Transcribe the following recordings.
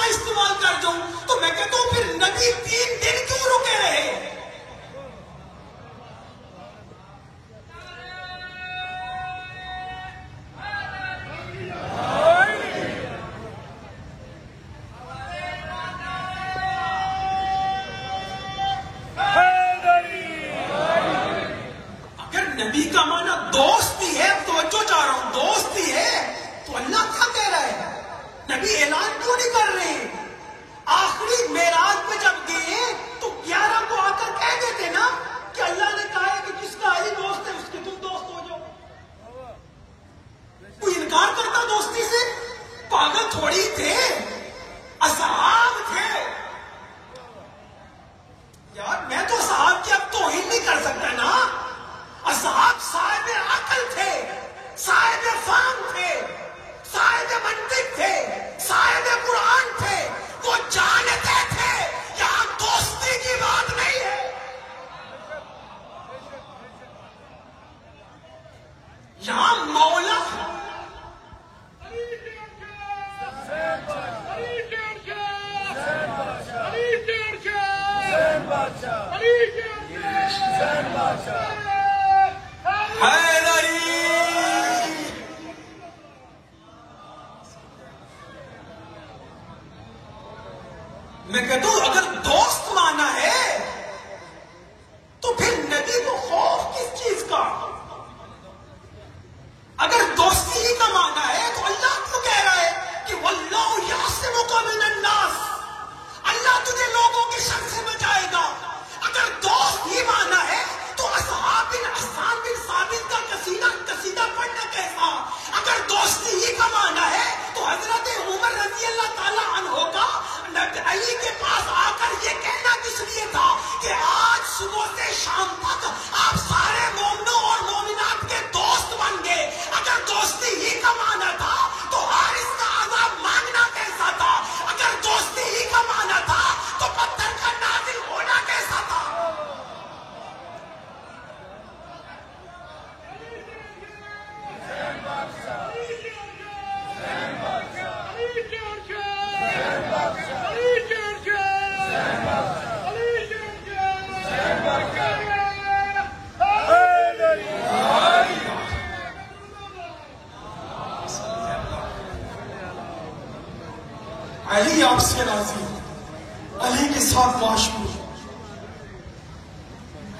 استعمال کر جاؤں تو میں کہتا ہوں پھر نبی 3 دن کیوں رکے رہے؟ نبی کا معنی دوستی ہے، توجہ چاہ رہا ہوں، دوستی ہے تو اللہ کیا کہہ رہا ہے؟ نبی اعلان کیوں نہیں کر رہے ہیں؟ آخری معراج پہ جب گئے تو 11 کو آ کر کہہ دیتے نا کہ اللہ نے کہا ہے کہ جس کا علی دوست ہے اس کے تم دوست ہو جاؤ۔ کوئی انکار کرتا دوستی سے؟ پاگل تھوڑی تھے، اصحاب تھے یار۔ میں تو اصحاب کی اب توہین نہیں کر سکتا نا۔ اصحاب صاحب عقل تھے، صاحب فہم تھے، صاحب منطق تھے، صاحب قرآن تھے۔ وہ جانتے تھے یہاں دوستی کی بات نہیں ہے، یہاں مولا میں کہتا ہوں اگر دوست مانا ہے تو پھر نبی کو خوف کس چیز کا؟ اگر دوستی ہی کا مانا ہے تو اللہ کیوں کہہ رہا ہے کہ واللہ یعصمک من الناس، اللہ تجھے لوگوں کے شر سے بچائے گا؟ اگر دوست ہی مانا ہے تو اصحاب بن حسان بن ثابت کا قصیدہ پڑھنا کیسا؟ اگر دوستی ہی کا مانا ہے تو حضرت عمر رضی اللہ تعالیٰ عنہ کا علی کے پاس آ کر یہ کہنا کس لیے تھا کہ آج صبح سے شام تک آپ سارے مومنوں اور مومنات کے دوست بن گئے؟ اگر دوستی ہی کا مانا تھا تو حارث کا عذاب مانگنا کیسا تھا؟ اگر دوستی ہی کا مانا تھا تو پتھر کا نازل ہونا کیسا تھا؟ علی آپ سے راضی، علی کے ساتھ معشوق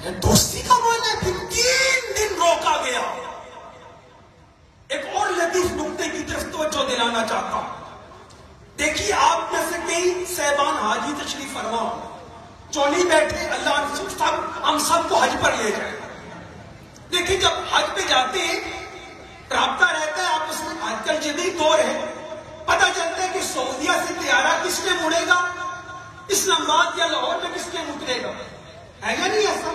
ہے۔ دوستی کا معنی پھر 3 دن روکا گیا۔ ایک اور لطیف نکتے کی طرف توجہ دلانا چاہتا ہوں۔ دیکھیے آپ میں سے کئی صاحبان حاجی تشریف فرما جو نہیں بیٹھے، اللہ ہم سب کو حج پر لے جائے۔ دیکھیے جب حج پہ جاتے ہیں رابطہ رہتا ہے آپس میں، آج کل جدید دور ہے، پتہ چلتا ہے کہ سعودیہ سے طیارہ کس ٹائم اڑے گا، اسلام آباد یا لاہور میں کس ٹائم اترے گا، ہے یا نہیں ایسا؟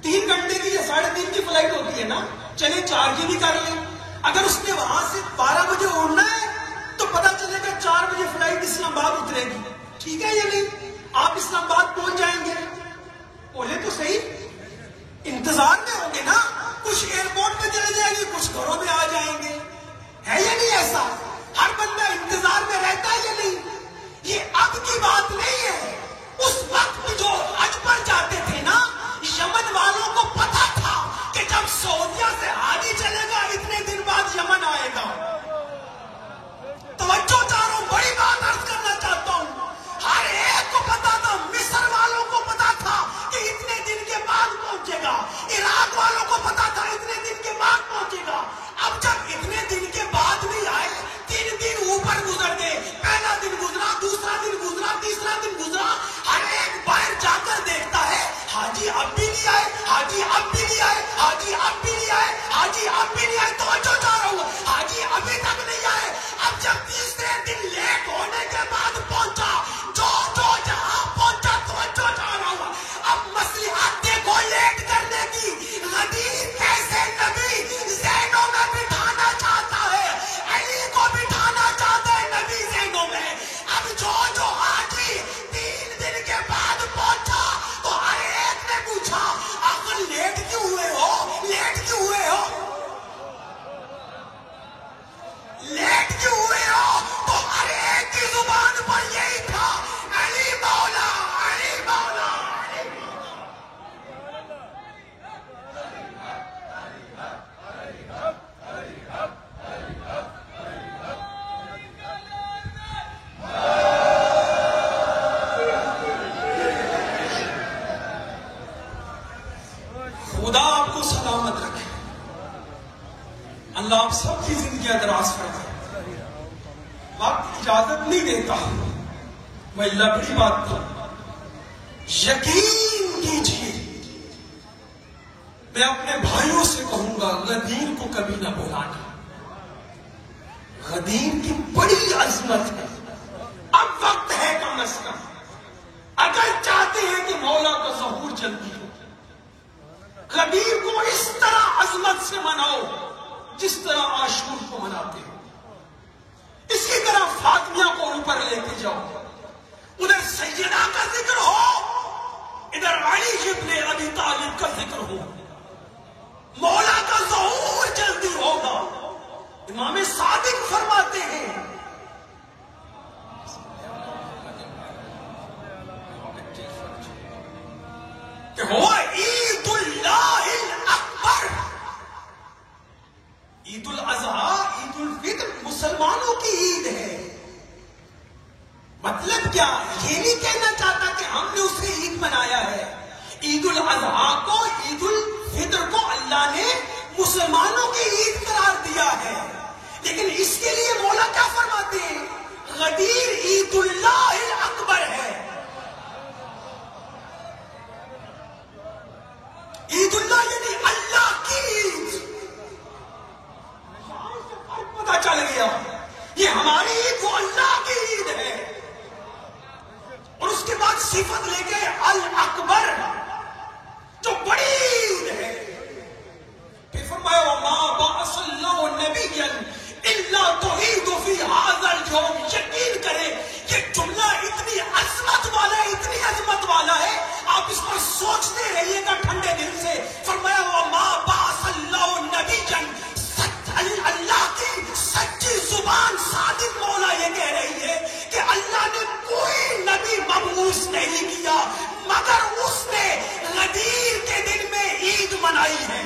3 گھنٹے کی یا 3.5 کی فلائٹ ہوتی ہے نا، چلے 4 کی بھی کر لیں۔ اگر اس نے وہاں سے 12 بجے اڑنا ہے تو پتہ چلے گا 4 بجے فلائٹ اسلام آباد اترے گی، ٹھیک ہے یا نہیں؟ آپ اسلام آباد پہنچ جائیں گے، بولے تو صحیح، انتظار میں ہوں گے نا، کچھ ایئرپورٹ پہ چلے جائیں گے، کچھ گھروں میں آ جائیں گے، ہے یا نہیں ایسا؟ ہر بندہ انتظار میں رہتا ہے یا نہیں؟ یہ اب کی بات نہیں ہے، اس وقت جو حج پر جاتے تھے نا، یمن والوں کو پتا تھا کہ جب سعودیہ سے حاجی چلے گا اتنے دن بعد یمن آئے گا۔ توجہ چاروں بڑی بات عرض کرنا چاہتا ہوں، ہر ایک کو پتا تھا، مصر والوں کو پتا تھا کہ اتنے دن کے بعد پہنچے گا، عراق والوں کو پتا تھا اتنے دن کے بعد پہنچے گا۔ اب جب اتنے دن کے بعد بھی آئے، 3 دن اوپر گزر گئے، پہلا دن گزرا، دوسرا دن گزرا، تیسرا دن گزرا، ہر ایک باہر جا کر دیکھتا ہے حاجی اب بھی نہیں آئے، حاجی اب بھی نہیں آئے، حاجی اب بھی نہیں آئے، حاجی اب بھی نہیں آئے۔ توجہ چاہ رہا ہوں، حاجی ابھی تک نہیں آئے۔ اب جب تیسرے دن لیٹ ہونے کے بعد پہنچا، جو جہاں پہنچا، توجہ چاہ رہا ہوں، اب مصلحت دیکھو لیٹ کرنے کی، غدیر کیسے نبی ذہنوں میں بٹھانا چاہتا ہے، علی کو بٹھانا چاہتا ہے نبی ذہنوں میں۔ اب جو حاجی 3 دن کے بعد پہنچا تو ہر ایک نے پوچھا آخر لیٹ کیوں ہوئے ہو، لیٹ کیوں ہوئے ہو؟ وقت اجازت نہیں دیتا، میں لبڑی بات کروں، یقین کیجیے میں اپنے بھائیوں سے کہوں گا غدیر کو کبھی نہ بلانا. غدیر کی بڑی عظمت ہے. اب وقت ہے کم از کم، اگر چاہتے ہیں کہ مولا کا ظہور جلدی ہو، غدیر کو اس طرح عظمت سے مناؤ جس طرح عاشور کو مناتے ہو. اسی طرح فاطمیہ کو اوپر لے کے جاؤ، ادھر سیدہ کا ذکر ہو، ادھر علی ابن ابی طالب کا ذکر ہو. مولا کا ظہور جلدی ہوگا. امام صادق فرماتے ہیں کہ ہوا عید اللہ الاکبر. عید الاضحیٰ، عید الفطر مسلمانوں کی عید ہے. مطلب کیا؟ یہ نہیں کہنا چاہتا کہ ہم نے اسے عید منایا ہے. عید الاضحیٰ کو، عید الفطر کو اللہ نے مسلمانوں کی عید قرار دیا ہے. لیکن اس کے لیے مولا کیا فرماتے ہیں؟ غدیر عید اللہ الاکبر ہے. عید اللہ یعنی اللہ کی عید. پتا چل گیا یہ ہماری عید وہ اللہ کی عید ہے. اور اس کے بعد صفت لے کے الاکبر جو بڑی عید ہے. پھر فرمایا وما بعث اللہ نبیا الا توحید فی ھذا اليوم. یقین کرے یہ جملہ اتنی عظمت والا ہے، اتنی عظمت والا ہے، آپ اس پر سوچتے رہیے گا ٹھنڈے دل سے. فرمایا وما بعث اللہ نبیا، اللہ کی سچی زبان صادق مولا یہ کہہ رہی ہے کہ اللہ نے کوئی نبی مبعوث نہیں کیا مگر اس نے غدیر کے دن میں عید منائی ہے.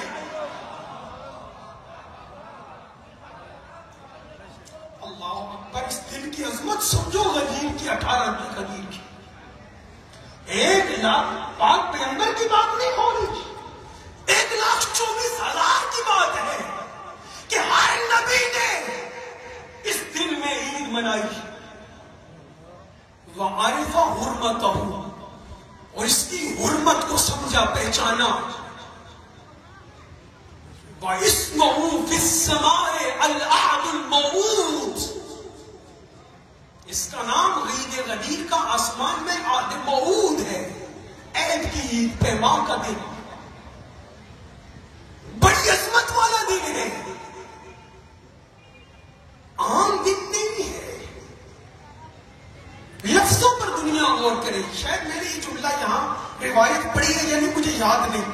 اللہ اکبر. اس دن کی عظمت سمجھو. غدیر کی 18 غدیر کی 1,00,000 پاک پیغمبر کی بات نہیں ہو رہی، 1,24,000 کی بات ہے کہ ہر نبی نے اس دن میں عید منائی. وعرف حرمتہ، اور اس کی حرمت کو سمجھا، پہچانا. وَاسْمُهُ فِي السَّمَاءِ الْأَحَدُ الْمَوْعُودُ. اس کا نام عید غدیر کا آسمان میں عہد موعود ہے. عید کی عید، پیمان کا دن، بڑی عظمت والا دن ہے، عام دن نہیں ہے. لفظوں پر دنیا غور کرے. شاید میں نے یہ جملہ یہاں روایت پڑھی ہے یعنی مجھے یاد نہیں،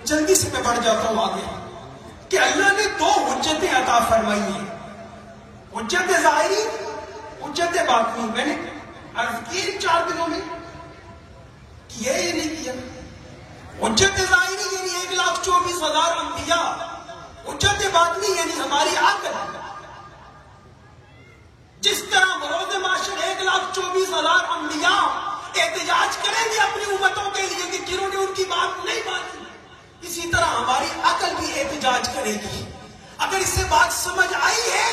جلدی سے میں بڑھ جاتا ہوں آگے. کہ اللہ نے 2 حجتیں عطا فرمائی ہیں، حجت ظاہری، حجت باطنی. میں نے عرض کی 4 دنوں میں کیا یہ نہیں کیا. حجت ظاہری یعنی 1,24,000 انبیاء، حجت باطنی یعنی ہماری عقل. جس طرح بروز معاشر 1,24,000 انبیاء احتجاج کریں گے اپنی امتوں کے لیے کہ جنہوں نے ان کی بات نہیں مانی، اسی طرح ہماری عقل بھی احتجاج کرے گی. اگر اسے بات سمجھ آئی ہے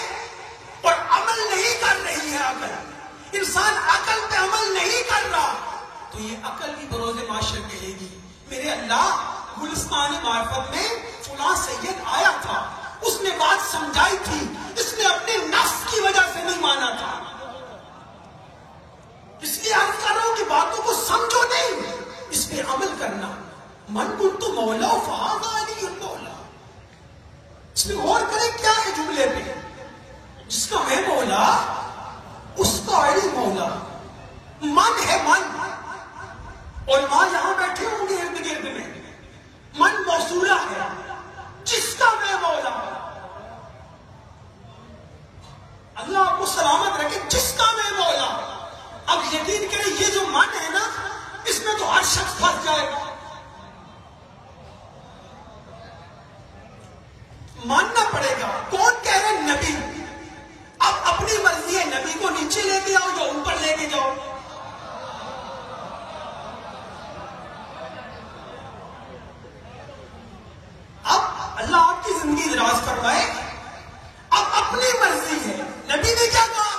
اور عمل نہیں کر رہی ہے، عقل، انسان عقل پہ عمل نہیں کر رہا، تو یہ عقل بھی بروز معاشر کہے گی میرے اللہ گلستان معرفت میں فلاں سید آیا تھا، اس نے بات سمجھائی تھی، اس نے اپنے نفس کی وجہ سے نہیں مانا تھا. اس لیے عرض کر رہا ہوں کہ باتوں کو سمجھو نہیں، اس پہ عمل کرنا. من کنت مولا فہذا علی المولا. اس میں غور کریں کیا ہے جملے پہ. جس کا میں مولا اس کا علی مولا. من ہے من، علماء یہاں بیٹھے ہوں گے ارد گرد میں. من موصولہ ہے، جس کا میں مولا. اللہ آپ کو سلامت رکھے. جس کا میں مولا. اب یقین کریں یہ جو من ہے نا، اس میں تو ہر شخص پھنس جائے گا. ماننا پڑے گا. کون کہہ رہے ہیں؟ نبی. اب اپنی مرضی ہے، نبی کو نیچے لے کے آؤ یا اوپر لے کے جاؤ. اب اللہ آپ کی زندگی دراز کروائے. اب اپنی مرضی ہے. نبی نے کیا کہا؟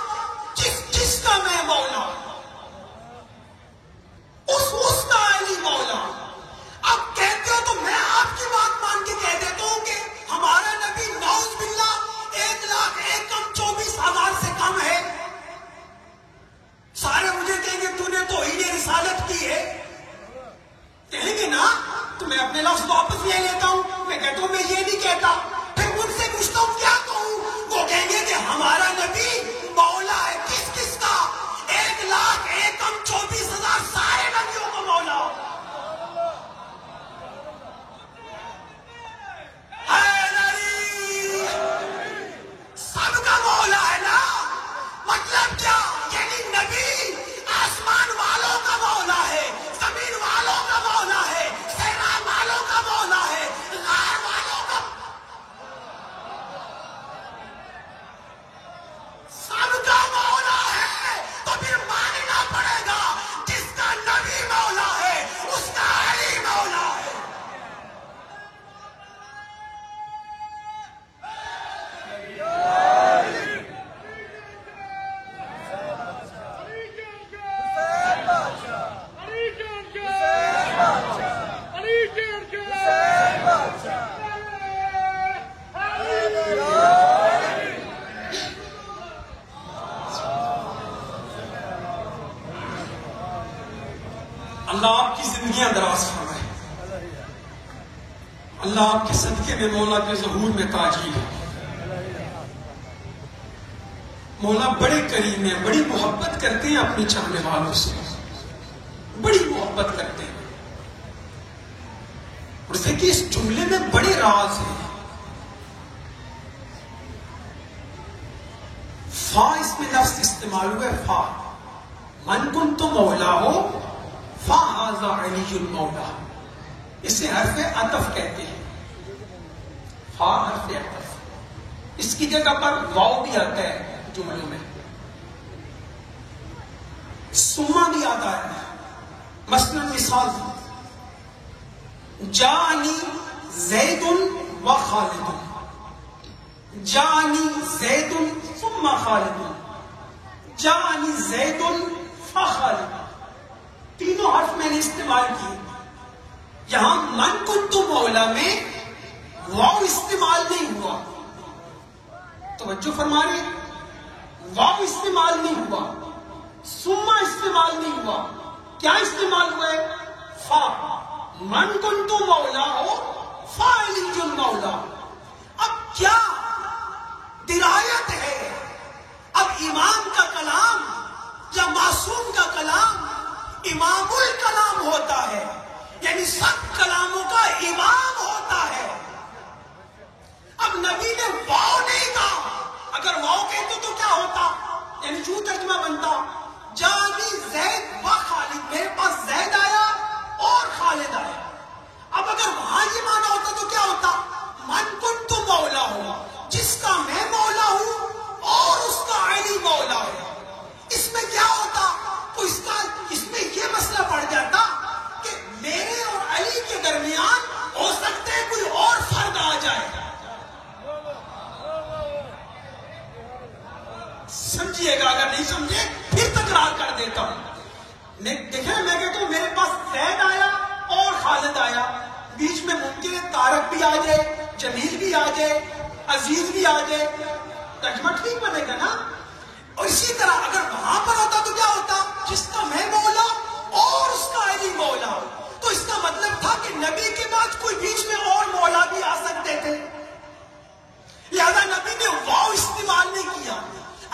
اللہ آپ کی زندگیاں دراز فرمائے، اللہ آپ کے صدقے میں مولا کے ظہور میں تاجی ہے۔ مولا بڑے کریم ہیں، بڑی محبت کرتے ہیں اپنے چاہنے والوں سے، بڑی محبت کرتے ہیں۔ اور دیکھیے اس جملے میں بڑے راز ہیں۔ فا اس میں لفظ استعمال ہوا ہے، فا من کن تو مولا ہو فا ھذا علی المولا، اسے حرف عطف کہتے ہیں۔ فا حرف عطف، اس کی جگہ پر واو بھی آتا ہے جملوں میں، سما بھی آتا ہے۔ مثلا مثال، جانی زید و خالد، جانی زید ثم خالد، جانی زید فخالد، تینوں حرف میں نے استعمال کیے۔ یہاں من کنتو مولا میں واو استعمال نہیں ہوا، توجہ فرما رہے ہیں، واو استعمال نہیں ہوا، سما استعمال نہیں ہوا، کیا استعمال ہوا ہے؟ فا، من کنتو مولا ہو فا علی المولا۔ اب کیا درایت ہے؟ اب امام کا کلام یا معصوم کا کلام امام الکلام ہوتا ہے، یعنی سب کلاموں کا امام ہوتا ہے۔ اب نبی نے واو نہیں کہا، اگر واو کہتے تو کیا ہوتا؟ یعنی یوں ترجمہ بنتا، جانی زید و خالد، میرے پاس زید آیا اور خالد آیا۔ اب اگر وہاں یہ مانا ہوتا تو کیا ہوتا؟ من کنتو مولا ہو، جس کا میں مولا ہوں اور اس کا علی مولا ہے۔ اس میں کیا ہوتا؟ تو اس میں یہ مسئلہ پڑ جاتا کہ میرے اور علی کے درمیان ہو سکتا ہے کوئی اور فرد آ جائے۔ سمجھیے گا، اگر نہیں سمجھے پھر تکرار کر دیتا ہوں۔ دیکھیں میں کہتا ہوں میرے پاس زید آیا اور خالد آیا، بیچ میں ممکن ہے طارق بھی آ جائے، جمیل بھی آ جائے، عزیز بھی آ جائے، ترجمہ ٹھیک بنے گا نا؟ اور اسی طرح اگر وہاں پر ہوتا تو کیا ہوتا؟ جس کا میں مولا اور اس کا علی مولا ہو، تو اس کا مطلب تھا کہ نبی کے بعد کوئی بیچ میں اور مولا بھی آ سکتے تھے، لہذا نبی نے واو استعمال نہیں کیا۔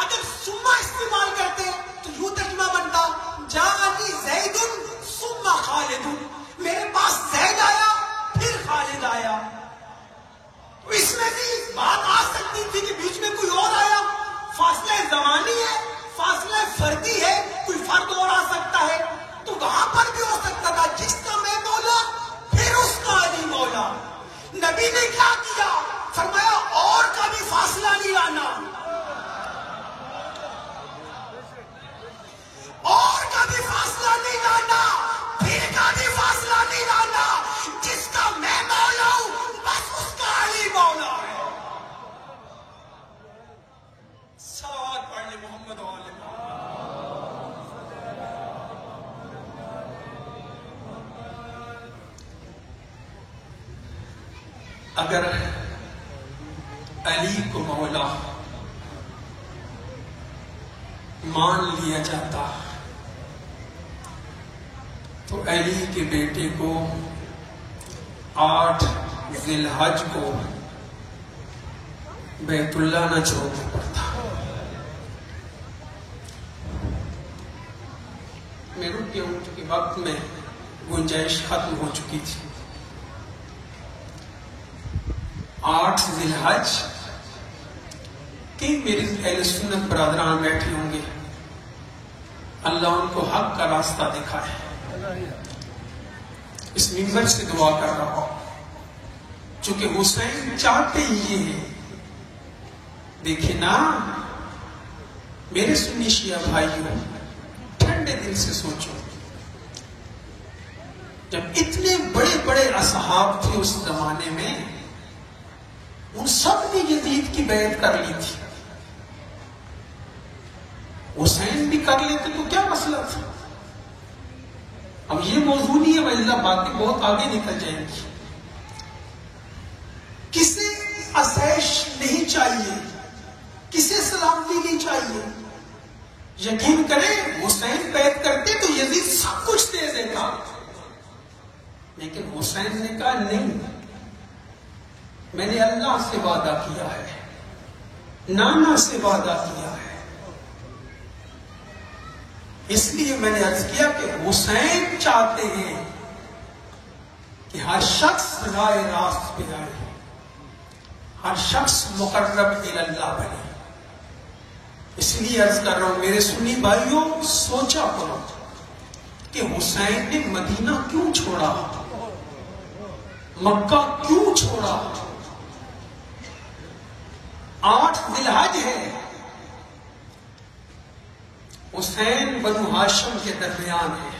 اگر سما استعمال کرتے تو یوں ترجمہ بنتا، جانی زید ثم خالد، میرے پاس زید آیا پھر خالد آیا۔ تو اس میں بھی بات آ سکتی تھی کہ بیچ میں کوئی اور آیا، فاصلہ زمانی ہے، فاصلہ فردی ہے، کوئی فرد اور آ سکتا ہے، تو وہاں پر بھی ہو سکتا تھا جس کا میں مولا پھر اس کا علی مولا۔ نبی نے کیا کیا؟ فرمایا اور کا بھی فاصلہ نہیں لانا، اور کا بھی فاصلہ نہیں لانا، پھر کا بھی فاصلہ نہیں لانا، جس کا میں مولا ہوں بس اس کا علی مولا ہے۔ صلوات پڑھ لیں محمد و آل محمد۔ اگر علی کو مولا مان لیا جاتا تو علی کے بیٹے کو 8 ذی الحج کو بیت اللہ نہ چھوڑنا پڑتا۔ میں رک گیا ہوں چونکہ وقت میں گنجائش ختم ہو چکی تھی۔ 8 ذی الحج کئی میرے اہل سنت برادران بیٹھے ہوں گے، اللہ ان کو حق کا راستہ دکھائے۔ اس منبر سے دعا کر رہا ہوں، چونکہ حسین چاہتے ہی یہ ہے۔ دیکھیں نا میرے سنی شیعہ بھائیوں، ٹھنڈے دل سے سوچو، جب اتنے بڑے بڑے اصحاب تھے اس زمانے میں، ان سب نے یزید کی بیعت کر لی تھی، حسین بھی کر لیتے تو کیا مسئلہ تھا؟ اب یہ موضوع نہیں ہے، وَإِلَّا باتیں بہت آگے نکل جائیں گی۔ کسے آسائش نہیں چاہیے، کسے سلامتی نہیں چاہیے؟ یقین کریں حسین بیعت کرتے تو یزید سب کچھ دے دیتا، لیکن حسین نے کہا نہیں، میں نے اللہ سے وعدہ کیا ہے، نانا سے وعدہ کیا ہے، اس لیے میں نے عرض کیا کہ حسین چاہتے ہیں کہ ہر شخص راہ راست پہ آئے، ہر شخص مقرب اللہ بنے۔ اس لیے عرض کر رہا ہوں میرے سنی بھائیوں، سوچا کرو کہ حسین نے مدینہ کیوں چھوڑا، مکہ کیوں چھوڑا؟ 8 ذی الحج ہے، حسین بنو ہاشم کے درمیان ہے،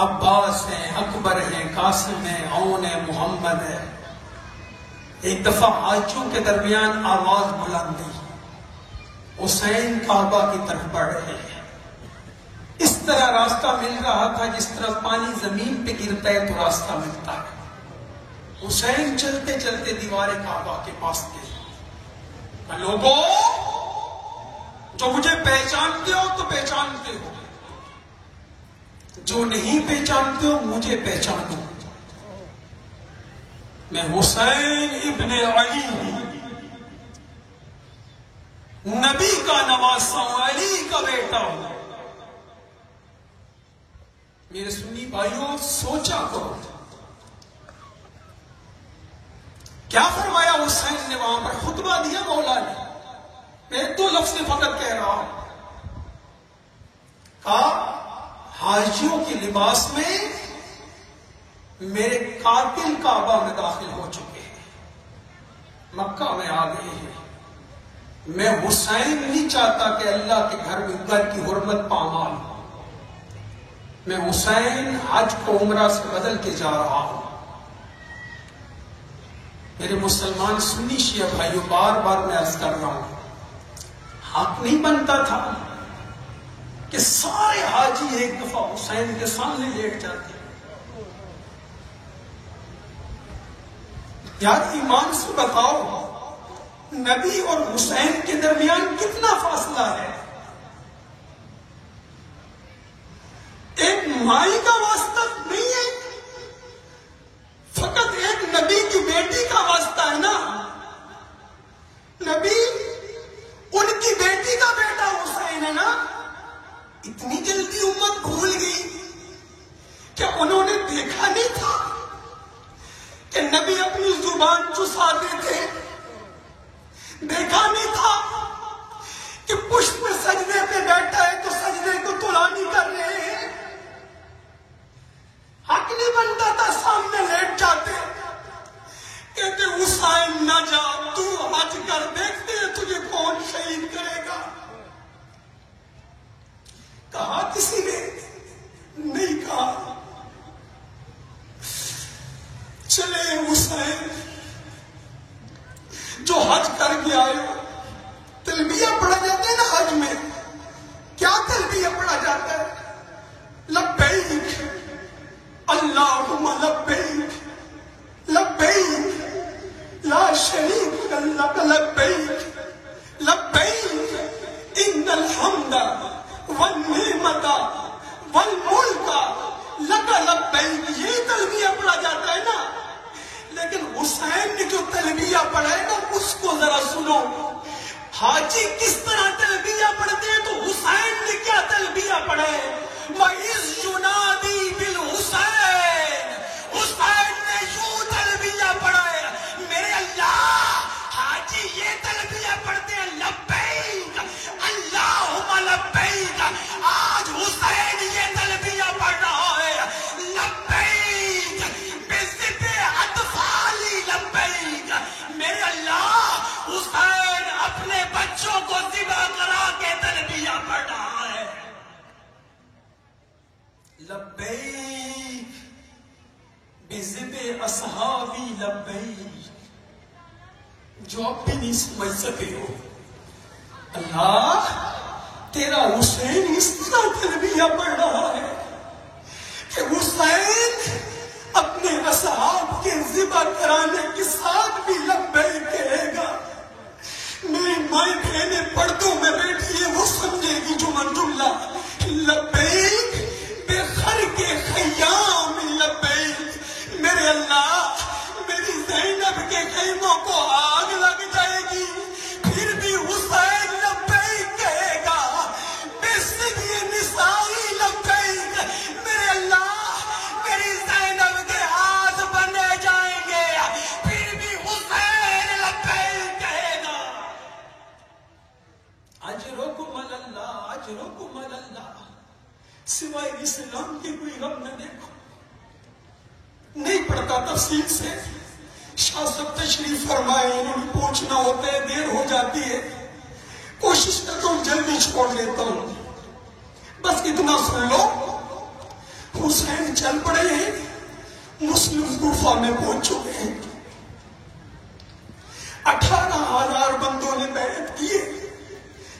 عباس ہے، اکبر ہے، قاسم ہے، عون ہے، محمد ہے۔ ایک دفعہ حاجیوں کے درمیان آواز بلند ہوئی، حسین کعبہ کی طرف بڑھ رہے ہیں۔ اس طرح راستہ مل رہا تھا جس طرح پانی زمین پہ گرتا ہے تو راستہ ملتا ہے۔ حسین چلتے چلتے دیوار کعبہ کے پاس گئے، لوگوں جو مجھے پہچانتے ہو تو پہچانتے ہو، جو نہیں پہچانتے ہو مجھے پہچانو، میں حسین ابن علی ہوں، نبی کا نواسا ہوں، علی کا بیٹا ہوں۔ میرے سنی بھائیوں، سوچا کرو کیا فرمایا حسین نے وہاں پر، خطبہ دیا مولا نے۔ میں 2 لفظ فقط کہہ رہا ہوں، کہا حاجیوں کے لباس میں میرے قاتل کعبہ میں داخل ہو چکے ہیں، مکہ میں آ گئے ہیں۔ میں حسین نہیں چاہتا کہ اللہ کے گھر میں گھر کی حرمت پامال ہو، میں حسین حج کو عمرہ سے بدل کے جا رہا ہوں۔ میرے مسلمان سنی شیعہ بھائیوں، بار بار میں عرض کر رہا ہوں، حق نہیں بنتا تھا کہ سارے حاجی ایک دفعہ حسین کے سامنے لیٹ جاتے؟ یار ایمان سے بتاؤ، نبی اور حسین کے درمیان کتنا فاصلہ ہے؟ ایک مائی کا واسطہ نہیں ہے، فقط ایک نبی کی بیٹی کا واسطہ ہے نا۔ نبی ان کی بیٹی کا بیٹا حسین ہے نا۔ اتنی جلدی امت بھول گئی کہ انہوں نے دیکھا نہیں تھا کہ نبی اپنی زبان چساتے تھے، دیکھا نہیں تھا کہ پشت میں سجدے پہ بیٹھا ہے تو سجدے کو طولانی کر رہے ہیں۔ حق نہیں بنتا تھا سامنے لیٹ جاتے، کہتے حسین نہ جا، تو حج کر، دیکھتے ہیں تجھے کون شہید کرے گا۔ کہا کسی نے نہیں کہا، چلے حسین جو حج کر کے آئے، تلبیہ پڑھا جاتا ہے نا حج میں، کیا تلبیہ پڑھا جاتا ہے؟ لبیک اللہم لبیک لبیک لا شریک لک لبیک لبیک ان الحمد والنعمت والملک لک لبیک، یہ تلبیہ پڑھا جاتا ہے نا۔ لیکن حسین نے جو تلبیہ پڑھا ہے نا اس کو ذرا سنو، حاجی کس طرح تلبیہ پڑھتے ہیں تو حسین نے کیا تلبیہ پڑھا ہے؟ وَإِذْ يُنَادِي بِالْحُسَيْنِ، حسین نے یوں تلبیہ پڑھا ہے۔ میرے اللہ، حاجی یہ تلبیہ پڑھتے ہیں لبیک اللہم لبیک، آج حسین یہ تلبیہ پڑھ رہا ہے لبیک بِذِبِ اطفالی لبیک۔ میرے اللہ، حسین اپنے بچوں کو ذبح کرا کے تلبیہ پڑھ رہا ہے لبیک بِذِبِ اصحابی لبیک۔ جو اب بھی نہیں سمجھ سکے ہو، اللہ تیرا حسین اس طرح تلبیہ پڑھ رہا ہے کہ حسین اپنے اصحاب کے ذبح کرانے کے ساتھ بھی لبیک کہے گا۔ میری مائیں بہنیں پردوں میں بیٹھی ہے، وہ سمجھے گی جو من اللہ لبیک بے خر کے خیام لبیک اجرکم اللہ اجرکم اللہ، سوائے اسلام کے کوئی غم نہ دیکھو۔ نہیں پڑھتا تفصیل سے، شاہ صاحب تشریف فرمائے، انہیں پوچھنا ہوتا ہے، دیر ہو جاتی ہے، کوشش کرتا ہوں جلدی چھوڑ لیتا ہوں۔ بس اتنا سن لو، حسین چل پڑے ہیں، مسلم کوفہ میں پہنچ چکے ہیں، 18,000 بندوں نے بیعت کیے۔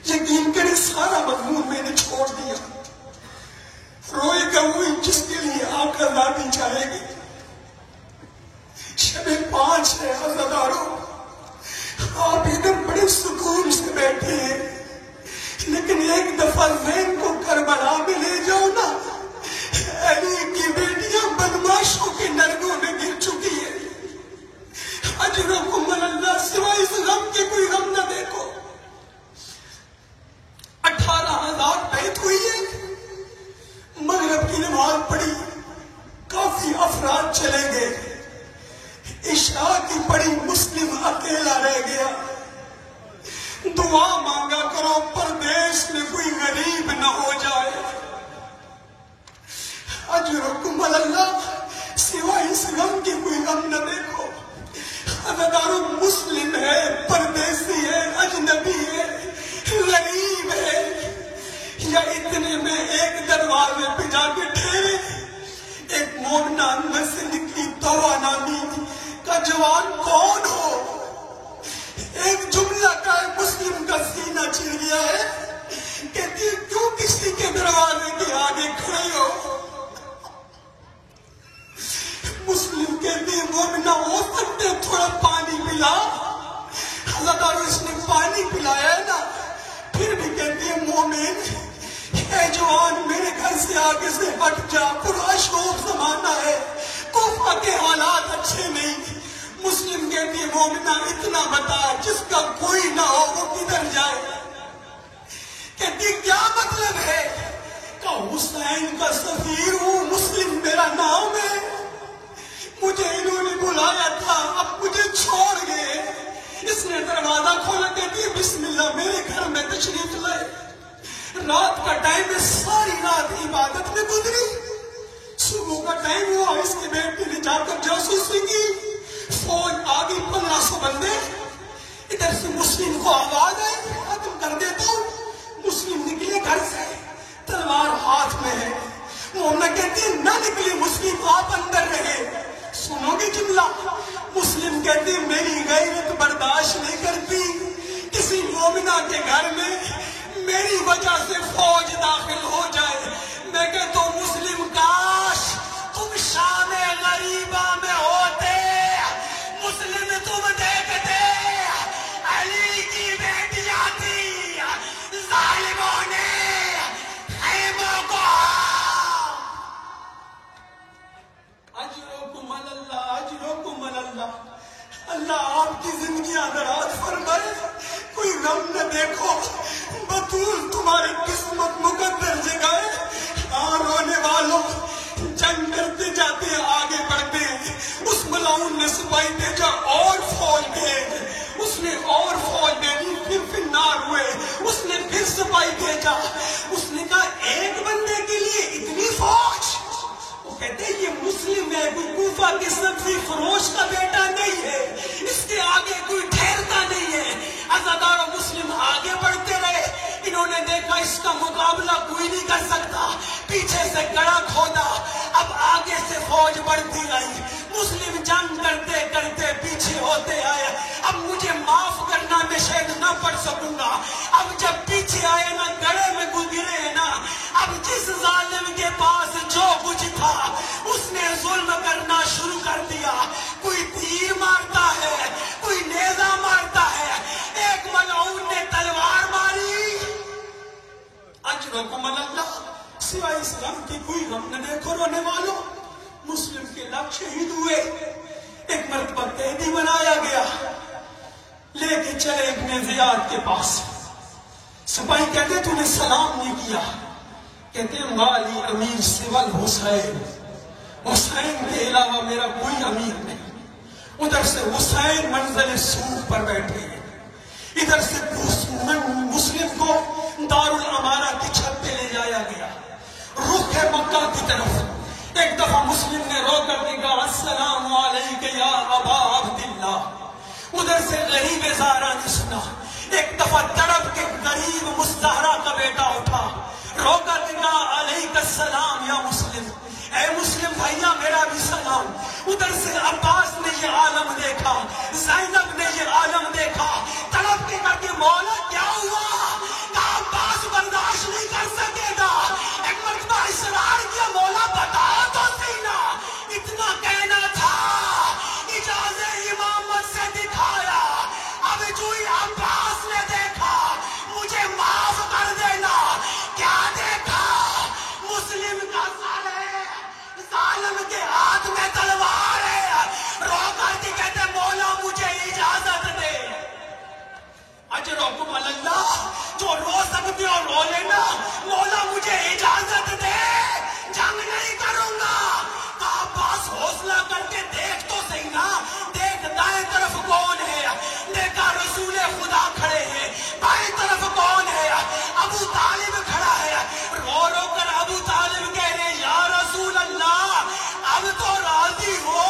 یقین کریں سارا مضمون میں نے چھوڑ دیا۔ روئے گا وہی جس کے لیے آگ آزادی چاہے گی۔ شب 5 ہے عزاداروں، آپ ادھر بڑے سکون سے بیٹھے ہیں، لیکن ایک دفعہ ذہن کو کربلا میں لے جاؤ نا، علی کی بیٹیاں بدماشوں کے نرگوں میں گر چکی ہے۔ اجرکم اللہ، سوائے اس غم کے کوئی غم نہ دیکھو۔ 18,000 بیعت ہوئی ہے، مغرب کی نماز پڑھی، کافی افراد چلے گئے، عشاء کی پڑھی، مسلم اکیلا رہ گیا۔ دعا مانگا کرو پردیس میں کوئی غریب نہ ہو جائے۔ اجرکم اللہ، سوائے اس غم کے کوئی غم نہ دیکھو۔ عزاداروں، مسلم ہے، پردیسی ہے، اجنبی ہے، غریب ہے، یا اتنے میں ایک دروازے پہ جا کے ٹھہرے، ایک مومنہ اندر سے نکلی، توبہ نامی کا جوان کون ہو؟ ایک جملہ کا مسلم کا سینہ چڑھ گیا ہے، کہتی ہے کیوں کسی کے دروازے کے آگے کھڑے ہو؟ مسلم کہتی ہے مومنہ ہو سکتے تھوڑا پانی پلا؟ حضرت اس نے پانی پلایا ہے نا، پھر بھی کہتی ہے مومن اے جوان میرے گھر سے آگے سے ہٹ جا، پراشوب زمانہ ہے، کوفہ کے حالات اچھے نہیں۔ مسلم کہتی ہے مومنہ اتنا بتا جس کا کوئی نہ ہو وہ کدھر جائے؟ کہتی کیا مطلب ہے؟ کہ حسین کا سفیر ہوں، مسلم میرا نام ہے، مجھے انہوں نے بلایا تھا، اب مجھے چھوڑ گئے۔ اس نے دروازہ کھولا، کہتی ہے بسم اللہ، میرے گھر میں تشریف لائے۔ رات کا ٹائم ہے، ساری رات عبادت میں گزری، صبح کا ٹائم ہوا، اس کے بیٹے نے جا کر جاسوسی کی، فوج آگئی 1500 بندے، ادھر سے مسلم کو آواز آئی ختم کر دیتا ہوں۔ مسلم نکلے گھر سے، تلوار ہاتھ میں ہے، مومنہ کہتی ہے نہ نکلے مسلم، آپ اندر رہے۔ سنو گے جملہ؟ مسلم کہتی میری غیرت برداشت نہیں کرتی کسی مومنہ کے گھر میں میری وجہ سے فوج داخل ہو جائے۔ میں کہتا ہوں مسلم کاش تم شام غریبہ میں ہوتے، مسلم تم دیکھتے علی کی بیٹیاں تھی، ظالموں نے خیموں کو اجرکم اللہ اجرکم اللہ۔ اللہ آپ کی زندگیاں دراز فرمائے، کوئی غم نہ دیکھو، بطول تمہاری قسمت مقدر جگائے۔ رونے والوں، جنگ کرتے جاتے ہیں، آگے بڑھتے ہیں۔ اس ملعون نے سپاہی بھیجا اور فوج بھیج، اس نے اور فوج بھیجی، پھر نار ہوئے، اس نے پھر سپاہی بھیجا۔ اس نے کہا ایک بندے کے لیے اتنی فوج؟ وہ کہتے ہیں یہ مسلم ہے، کوئی کوفہ کے سبزی فروش کا بیٹا نہیں ہے، اس کے آگے کوئی ٹھہرتا نہیں ہے۔ عزادار و مسلم آگے بڑھتے رہے، انہوں نے دیکھا اس کا مقابلہ کوئی نہیں کر سکتا، پیچھے سے گڑھا کھودا، اب آگے سے فوج بڑھتی گئی، مسلم جنگ کرتے کرتے پیچھے ہوتے آئے۔ اب مجھے معاف کرنا، میں شاید نہ پڑھ سکوں گا، اب جب پیچھے آئے نا، گڑھے میں گزرے ہیں نا، اب جس ظالم کے پاس جو کچھ تھا اس نے ظلم کرنا شروع کر دیا۔ کوئی تیر مارتا ہے، کوئی نیزہ مارتا ہے، ایک ملعون نے تلوار ماری۔ اجرکم اللہ، سوائے اسلام کی کوئی غم نہ دیکھو رونے والوں۔ مسلم کے لاکھ شہید ہوئے، ایک مرتبہ قیدی بنایا گیا، لے کے چلے ابن زیاد کے پاس۔ سپاہی کہتے تو نے سلام نہیں کیا، کہتے ہیں مالی امیر سوال حسین، حسین کے علاوہ میرا کوئی امیر نہیں۔ ادھر سے حسین منزل سوق پر بیٹھے ہیں، ادھر سے مسلم کو کی طرف ایک دفعہ مسلم نے رو کر کے کہا السلام علیک یا ابا عبداللہ. ادھر سے غریب زارا نے سنا. ایک دفعہ تڑپ کے غریب مستہرا کا بیٹا اٹھا, رو کر کے کہا علیک السلام یا مسلم, اے مسلم بھائیا میرا بھی سلام. ادھر سے عباس نے یہ عالم دیکھا, زینب نے یہ عالم دیکھا, تڑپ کے کر کے مولا کیا ہوا؟ کہا عباس برداشت نہیں کر سکے گا. ایک مرتبہ اصرار کیا, مولا بتا تو صحیح نا, اتنا کہنا تھا, اجازت امامت سے دکھایا. اب جو ہی عباس نے دیکھا مجھے معاف کر دینا. کیا دیکھا؟ مسلم کا سر ہے, ظالم کے ہاتھ میں تلوار ہے. رو کر کے کہتے مولا مجھے اجازت دے. اجرکم اللہ, جو رو سکتے ہو رو لینا. مولا مجھے اجازت دے, جنگ نہیں کروں گا. عباس حوصلہ کر کے دیکھ تو صحیح نا, دیکھ دائیں طرف کون ہے. دیکھا رسول خدا کھڑے ہیں. بائیں طرف کون ہے؟ ابو طالب کھڑا ہے. رو رو کر ابو طالب کہہ رہے یا رسول اللہ اب تو راضی ہو.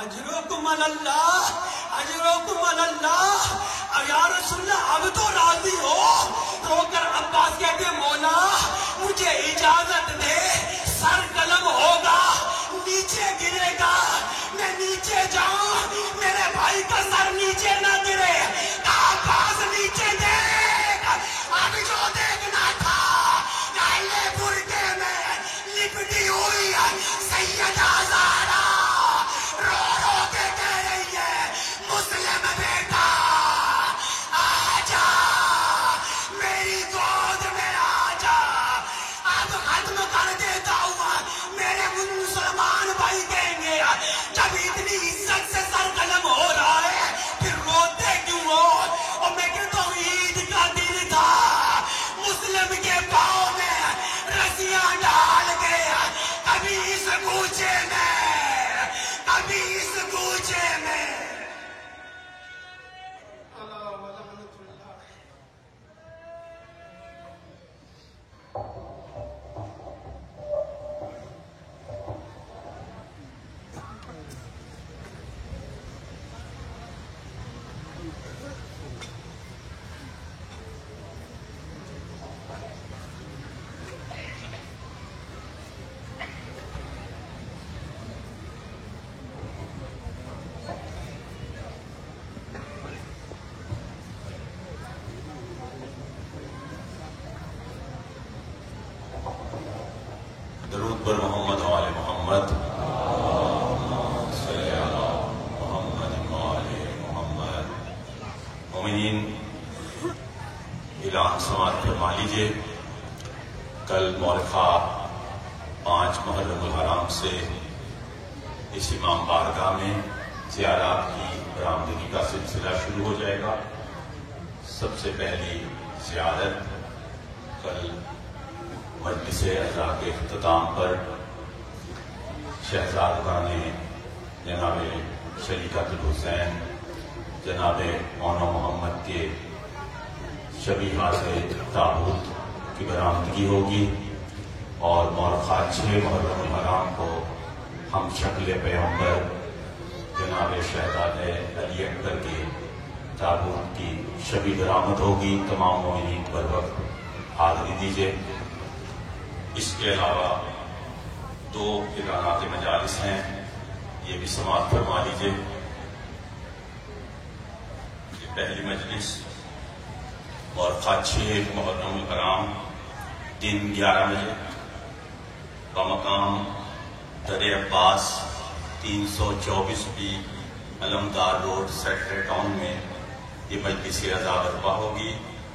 اجرکم اللہ, اجرکم اللہ, یا رسول اللہ اب تو راضی ہو. رو کر عباس کہتے مولا مجھے اجازت دے, سر قلم ہوگا, نیچے گرے گا, میں نیچے جاؤں, میرے بھائی کا سر نیچے نہ گرے. عباس نیچے دیکھ, اب جو دیکھنا تھا. کالے برقعے میں لپٹی ہوئی سیدہ زہرا رو رو کے کہہ رہی ہے مسلم بیٹا آجا, میری گود میں آجا. اب ختم کر دیتا ہوں. میرے مسلمان بھائی کہیں گے جب اتنی عزت سے سر قلم ہو رہا ہے پھر روتے کیوں ہو؟ اور میں کہتا ہوں عید کا دن تھا, مسلم کے پاؤں میں رسیاں ڈال کے کبھی اس گوچے میں کبھی اس گوچے میں. درود پر محمد و آل محمد. صلی علی محمد و آل محمد. مومنین الہ سماعت فرما لیجیے. کل مورخہ 5 محرم الحرام سے اس امام بارگاہ میں زیارات کی برآمدگی کا سلسلہ شروع ہو جائے گا. سب سے پہلی زیارت کل مجلس عزا کے اختتام پر شہزادگان جناب شریکت الحسین جناب مونا محمد کے شبیہات تابوت کی برآمدگی ہوگی, اور مورخہ 6 محرم الحرام کو ہم شکل پیغمبر جناب شہزادہ علی اکبر کے تابوت کی شبی برآمد ہوگی. تمام مومنین پر وقت حاضری دیجیے. اس کے علاوہ 2 اعلانات مجالس ہیں, یہ بھی سماعت فرما لیجیے. پہلی مجلس مورخہ 6 محرم الحرام دن 11 بجے بمقام در عباس 324 بی علمدار روڈ سیٹرے ٹاؤن میں یہ مجلس عزا برپا ہوگی.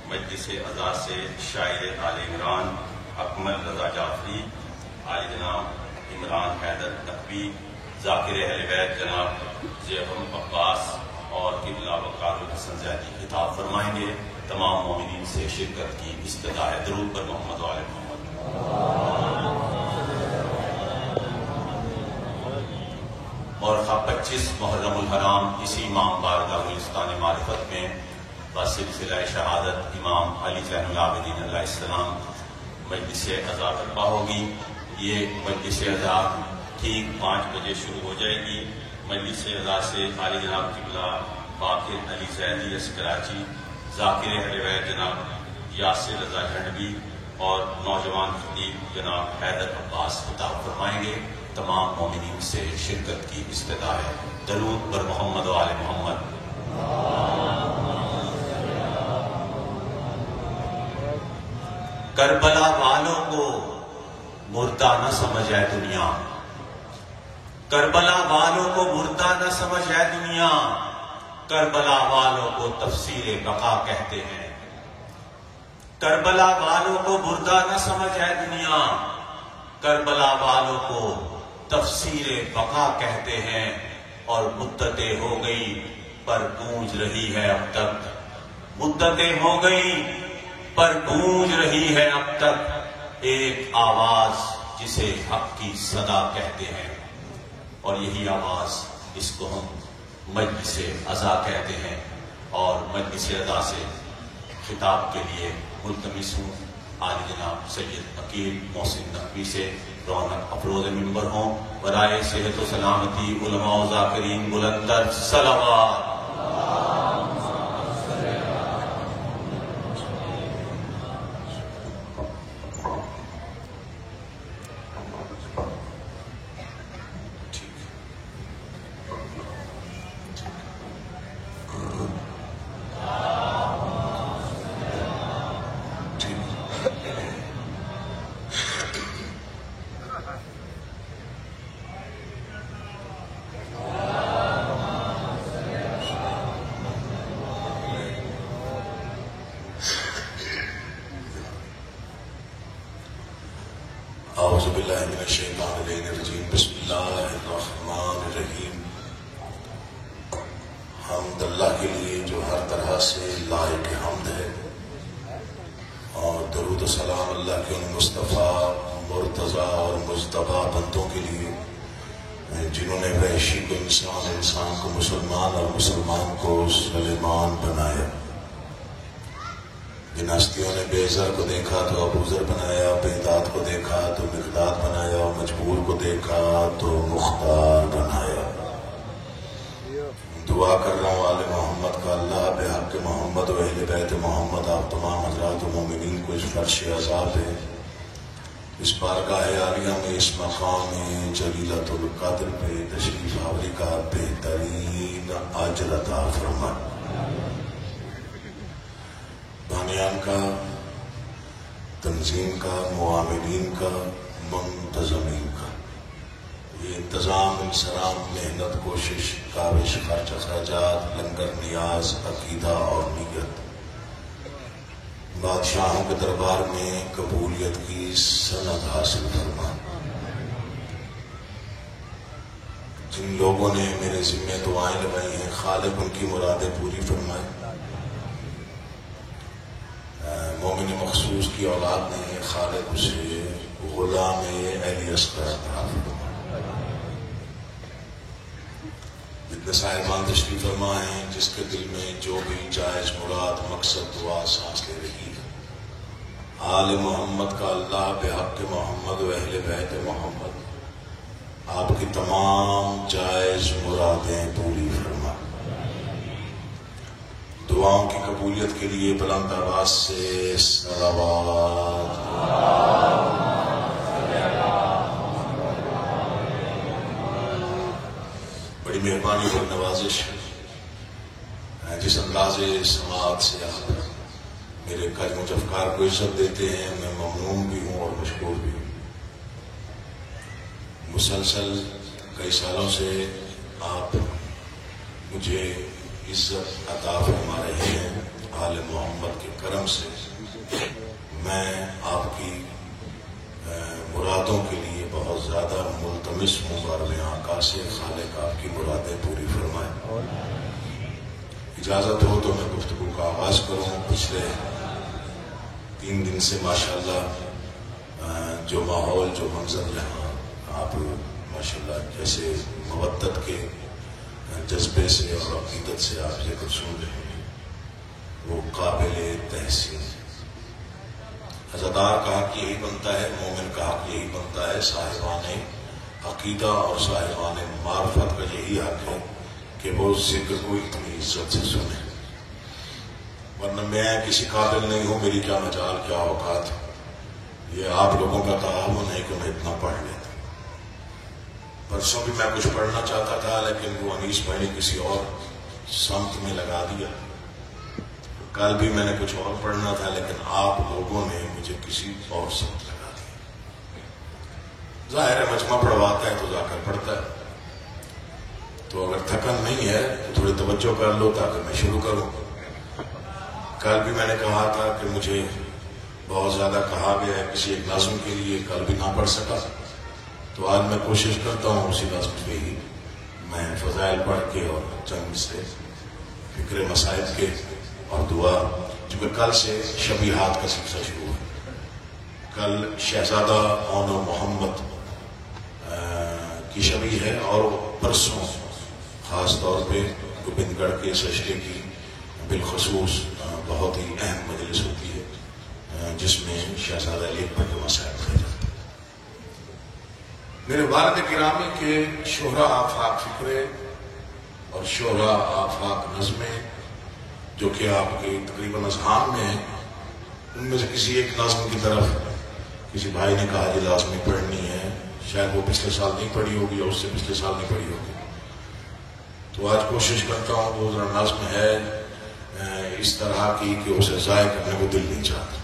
مجلس عزا سے شاعر آل عمران اکمل رضا جعفری, عالی جناب عمران حیدر نقوی, ذاکر اہل بیت جناب زیغم عباس اور قبلہ وقار الحسن زیدی خطاب فرمائیں گے. تمام مومنین سے شرکت کی استدعا ہے. درود پر محمد و آل محمد. مورخہ 25 محرم الحرام اسی امام بارگاہ گلستان معرفت میں بسلسلہ شہادت امام علی زین العابدین علیہ السلام مجلس عزا برپا ہوگی. یہ مجلس عزا ٹھیک 5 بجے شروع ہو جائے گی. مجلس عزا سے عالی جناب قبلہ باقر علی زیدی از کراچی، ذاکر اہل بیت جناب یاسر رضا جھنڈوی اور نوجوان خطیب جناب حیدر عباس خطاب فرمائیں گے. تمام مومنین سے شرکت کی استدعا ہے. درود بر محمد و آل محمد. کربلا والوں کو مردہ نہ سمجھ اے دنیا، کربلا والوں کو مردہ نہ سمجھ اے دنیا، کربلا والوں کو تفسیر بقا کہتے ہیں. کربلا والوں کو مردہ نہ سمجھ اے دنیا، کربلا والوں کو تفسیر بقا کہتے ہیں. اور مدتیں ہو گئی پر گونج رہی ہے اب تک، مدتیں ہو گئی پر گونج رہی ہے اب تک ایک آواز جسے حق کی صدا کہتے ہیں. اور یہی آواز، اس کو ہم مجلس عزا کہتے ہیں. اور مجلس عزا سے خطاب کے لیے ملتمس ہوں عالی جناب سید عقیل محسن نقوی سے رونق افروز ممبر ہوں. برائے صحت و سلامتی علماء و ذاکرین بلندر صلوات. اعوذ باللہ من الشیطان الرجیم. بسم اللہ الرحمن الرحیم. حمد اللہ کے لیے جو ہر طرح سے لائق حمد ہے، اور درود و سلام اللہ کے ان مصطفیٰ مرتضیٰ اور مجتبیٰ بندوں کے لیے جنہوں نے وحشی کو انسان، انسان کو مسلمان اور مسلمان کو سلیمان بنایا. جن ہستیوں نے بے زر کو دیکھا تو ابوذر بنایا، بے داد کو دیکھا تو مقداد بنایا، مجبور کو دیکھا تو مختار بنایا. دعا کر رہا ہوں آل محمد کا، اللہ بحق محمد و اہل بیت محمد آپ تمام حضرات و مومنین کو اس فرش عزا پہ، اس بارگاہ عالیہ میں، اس مقام جلیلۃ القدر پہ تشریف آوری کا بہترین اجر عطا فرمائے. بانیان کا، تنظیم کا، معاونین کا، منتظمین کا، یہ انتظام، انصرام، محنت، کوشش، کاوش، خرچ، اخراجات، لنگر، نیاز، عقیدہ اور نیت بادشاہوں کے دربار میں قبولیت کی سند حاصل فرما. جن لوگوں نے میرے ذمہ دعائیں لگائی ہیں، خالق ان کی مرادیں پوری فرمائے. مومن مخصوص کی اولاد نہیں ہے، خالق اسے غلام اہل اصغر عطا فرمائے. جتنے صاحبان تشریف فرما ہیں، جس کے دل میں جو بھی جائز مراد، مقصد، دعا سانس لے رہی ہے، آل محمد کا اللہ بحق محمد و اہل بیت محمد آپ کی تمام جائز مرادیں پوری فرمائے. دعاؤں کی قبولیت کے لیے بلند آواز سے صلوات. بڑی مہربانی اور نوازش ہے جس انداز سماعت سے آپ میرے کلموں افکار کو عزت دیتے ہیں. میں ممنون بھی ہوں اور مشکور بھی ہوں. مسلسل کئی سالوں سے آپ مجھے عزت عطا فرما رہے ہیں. آل محمد کے کرم سے میں آپ کی مرادوں کے لیے بہت زیادہ ملتمس ہوں. بارگاہ آقا سے خالق آپ کی مرادیں پوری فرمائے. اجازت ہو تو میں گفتگو کا آغاز کروں. پچھلے 3 دن سے ماشاءاللہ جو ماحول، جو منظر یہاں آپ ماشاءاللہ جیسے مودت کے جذبے سے اور عقیدت سے آپ ذکر سن رہے ہیں، وہ قابل تحسین. حضرت روزہ کا حق یہی بنتا ہے، مومن کا حق یہی بنتا ہے، صاحبان عقیدہ اور صاحبان معرفت کا یہی حق ہے کہ وہ ذکر کو اتنی عزت سے سنے، ورنہ میں کسی قابل نہیں ہوں، میری کیا مجال کیا اوقات، یہ آپ لوگوں کا تعاون ہے کہ میں اتنا پڑھ لیتا۔ پرسوں بھی میں کچھ پڑھنا چاہتا تھا لیکن وہ انیس بھائی نے کسی اور سمت میں لگا دیا، کل بھی میں نے کچھ اور پڑھنا تھا لیکن آپ لوگوں نے مجھے کسی اور سمت لگا دیا۔ ظاہر ہے مجمع پڑھواتا ہے تو جا کر پڑھتا ہے، تو اگر تھکن نہیں ہے تو تھوڑی توجہ کر لو تاکہ میں شروع کروں۔ کل بھی میں نے کہا تھا کہ مجھے بہت زیادہ کہا گیا ہے کسی ایک نظم کے لیے، کل بھی نہ پڑھ سکا، تو آج میں کوشش کرتا ہوں اسی نظم پہ ہی میں فضائل پڑھ کے اور چند سے فکر مسائل کے اور دعا، چونکہ کل سے شبیہات کا سلسلہ شروع ہے۔ کل شہزادہ اون محمد کی شبیہ ہے اور پرسوں خاص طور پہ گوبند گڑھ کے سجدے کی بالخصوص بہت ہی اہم مجلس ہوتی ہے جس میں شہزادہ علی اکبر کے مسائل پڑھے جاتے ہیں۔ میرے والد گرامی کے شہرا آفاق فکرے اور شہرا آفاق نظمیں جو کہ آپ کے تقریباً اذہان میں ہیں، ان میں سے کسی ایک نظم کی طرف کسی بھائی نے کہا یہ لازمی پڑھنی ہے، شاید وہ پچھلے سال نہیں پڑھی ہوگی یا اس سے پچھلے سال نہیں پڑھی ہوگی، تو آج کوشش کرتا ہوں وہ ذرا نظم ہے اس طرح کی کہ اسے ضائع کرنے کو دل نہیں چاہتا۔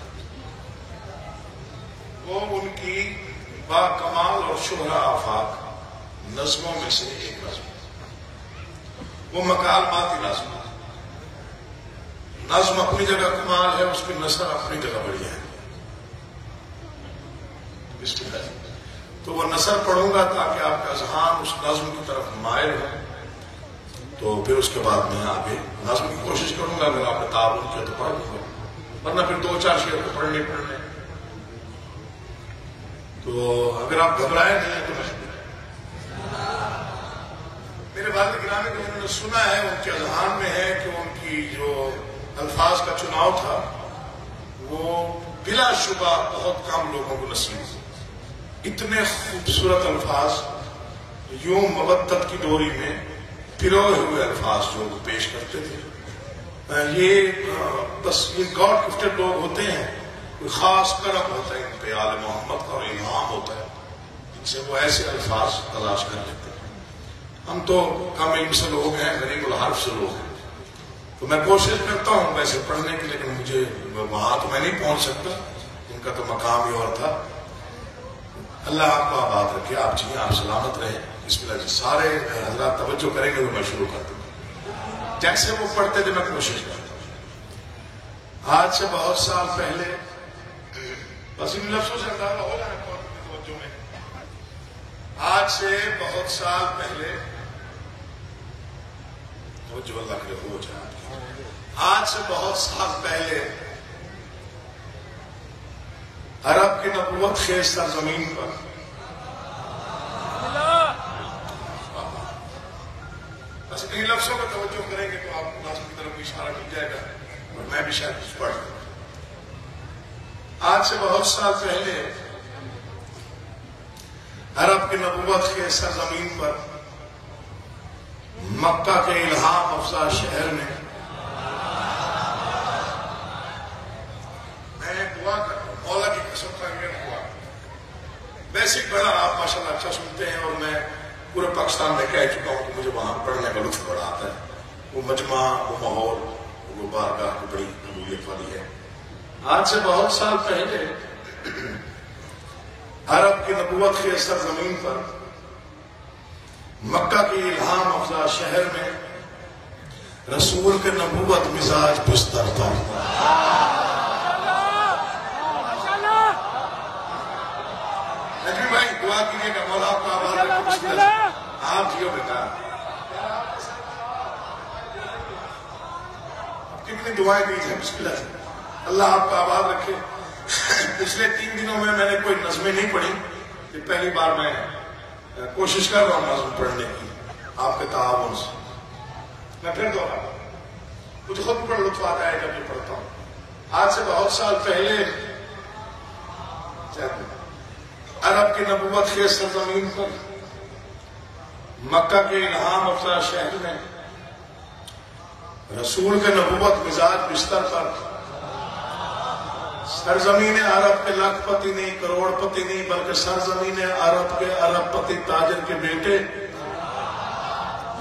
وہ ان کی با کمال اور شہرا آفاق نظموں میں سے ایک نظم، وہ مکالماتی نظم، نظم اپنی جگہ کمال ہے، اس کی نثر اپنی جگہ بڑھیا ہے، تو وہ نثر پڑھوں گا تاکہ آپ کا اذہان اس نظم کی طرف مائل ہو، تو پھر اس کے بعد میں آگے نظم کی کوشش کروں گا، اگر آپ نے تعاون کیا تو پڑھ لوں گا، ورنہ پھر دو چار شعر کو پڑھنے تو اگر آپ گھبرائے نہیں تو میرے والد گرامی کو انہوں نے سنا ہے، ان کے اذہان میں ہے کہ ان کی جو الفاظ کا چناؤ تھا وہ بلا شبہ بہت کم لوگوں کو نصیب ہوا، اتنے خوبصورت الفاظ، یوں مودت کی ڈوری میں پروئے ہوئے الفاظ جو پیش کرتے تھے، یہ بس یہ گاڈ گفٹڈ لوگ ہوتے ہیں، کوئی خاص کرم ہوتا ہے ان پہ آل محمد کا اور الہام ہوتا ہے، ان سے وہ ایسے الفاظ تلاش کر لیتے ہیں۔ ہم تو کم علم سے لوگ ہیں، غریب الحرف سے لوگ ہیں، تو میں کوشش کرتا ہوں ویسے پڑھنے کی، لیکن مجھے وہاں تو میں نہیں پہنچ سکتا، ان کا تو مقام ہی اور تھا۔ اللہ آپ کو آباد رکھے، آپ چاہیے آپ سلامت رہیں۔ بسم اللہ جی، سارے حضرات توجہ کریں گے تو میں شروع کرتا ہوں، جیسے وہ پڑھتے تھے میں کوشش کرتا ہوں۔ آج سے بہت سال پہلے، بس ان لفظوں سے اندازہ ہو جائے کون کی توجہ میں، آج سے بہت سال پہلے، توجہ اللہ کے ہو جائے، آج سے بہت سال پہلے عرب کی نبوت خیز سرزمین پر بس ان لفظوں پر توجہ کریں گے تو آپ کو ناظم کی طرف بھی اشارہ مل جائے گا اور میں بھی شاید کچھ پڑھ لوں۔ آج سے بہت سال پہلے عرب کی نبوت کے سرزمین پر مکہ کے الہام افزا شہر میں میں دعا کرتا ہوں، مولا کی قسم کا یہ دعا، ویسے بڑا آپ ماشاءاللہ اچھا سنتے ہیں اور میں پورے پاکستان میں کہہ چکا ہوں کہ مجھے وہاں پڑھنے کا لطف بڑا آتا ہے، وہ مجمع، وہ ماحول، وہ بارگاہ بڑی قبولیت والی ہے۔ آج سے بہت سال پہلے عرب کی نبوت کے سرزمین پر مکہ کی الہام افزا شہر میں رسول کے نبوت مزاج بستر پر نجمی بھائی دعا کیجیے کہ مولا آپ کا آباد رکھے، آپ جیو بیٹا، کتنی دعائیں دی ہیں، بسم اللہ سے اللہ آپ کا آباد رکھے۔ پچھلے 3 دنوں میں نے کوئی نظمیں نہیں پڑھی، یہ پہلی بار میں کوشش کر رہا ہوں نظم پڑھنے کی آپ کے تعاون سے۔ میں پھر دوہرا، مجھے خود بڑا لطف آتا ہے جب یہ پڑھتا ہوں۔ آج سے بہت سال پہلے عرب کی نبوت کے سرزمین پر مکہ کے الہام افزا شہر میں رسول کے نبوت مزاج بستر پر سرزمین عرب کے لاکھ پتی نہیں، کروڑ پتی نہیں، بلکہ سرزمین عرب کے عرب پتی تاجر کے بیٹے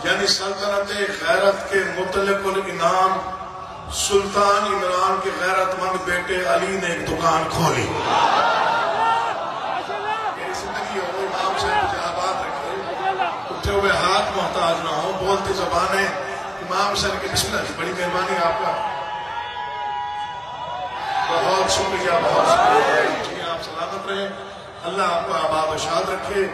یعنی سلطنت غیرت کے مطلق الانعام سلطان عمران کے غیرت مند بیٹے علی نے ایک دکان کھولی۔ میری زندگی ہو امام سے مجھے آباد رکھے، اٹھے ہوئے ہاتھ محتاج نہ ہو، بولتے زبانیں امام سے کے بسم اللہ، بڑی مہربانی آپ کا، بہت شکریہ، بہت شکریہ۔ آپ سلامت رہیں، اللہ آپ کو آباد و شاد رکھے۔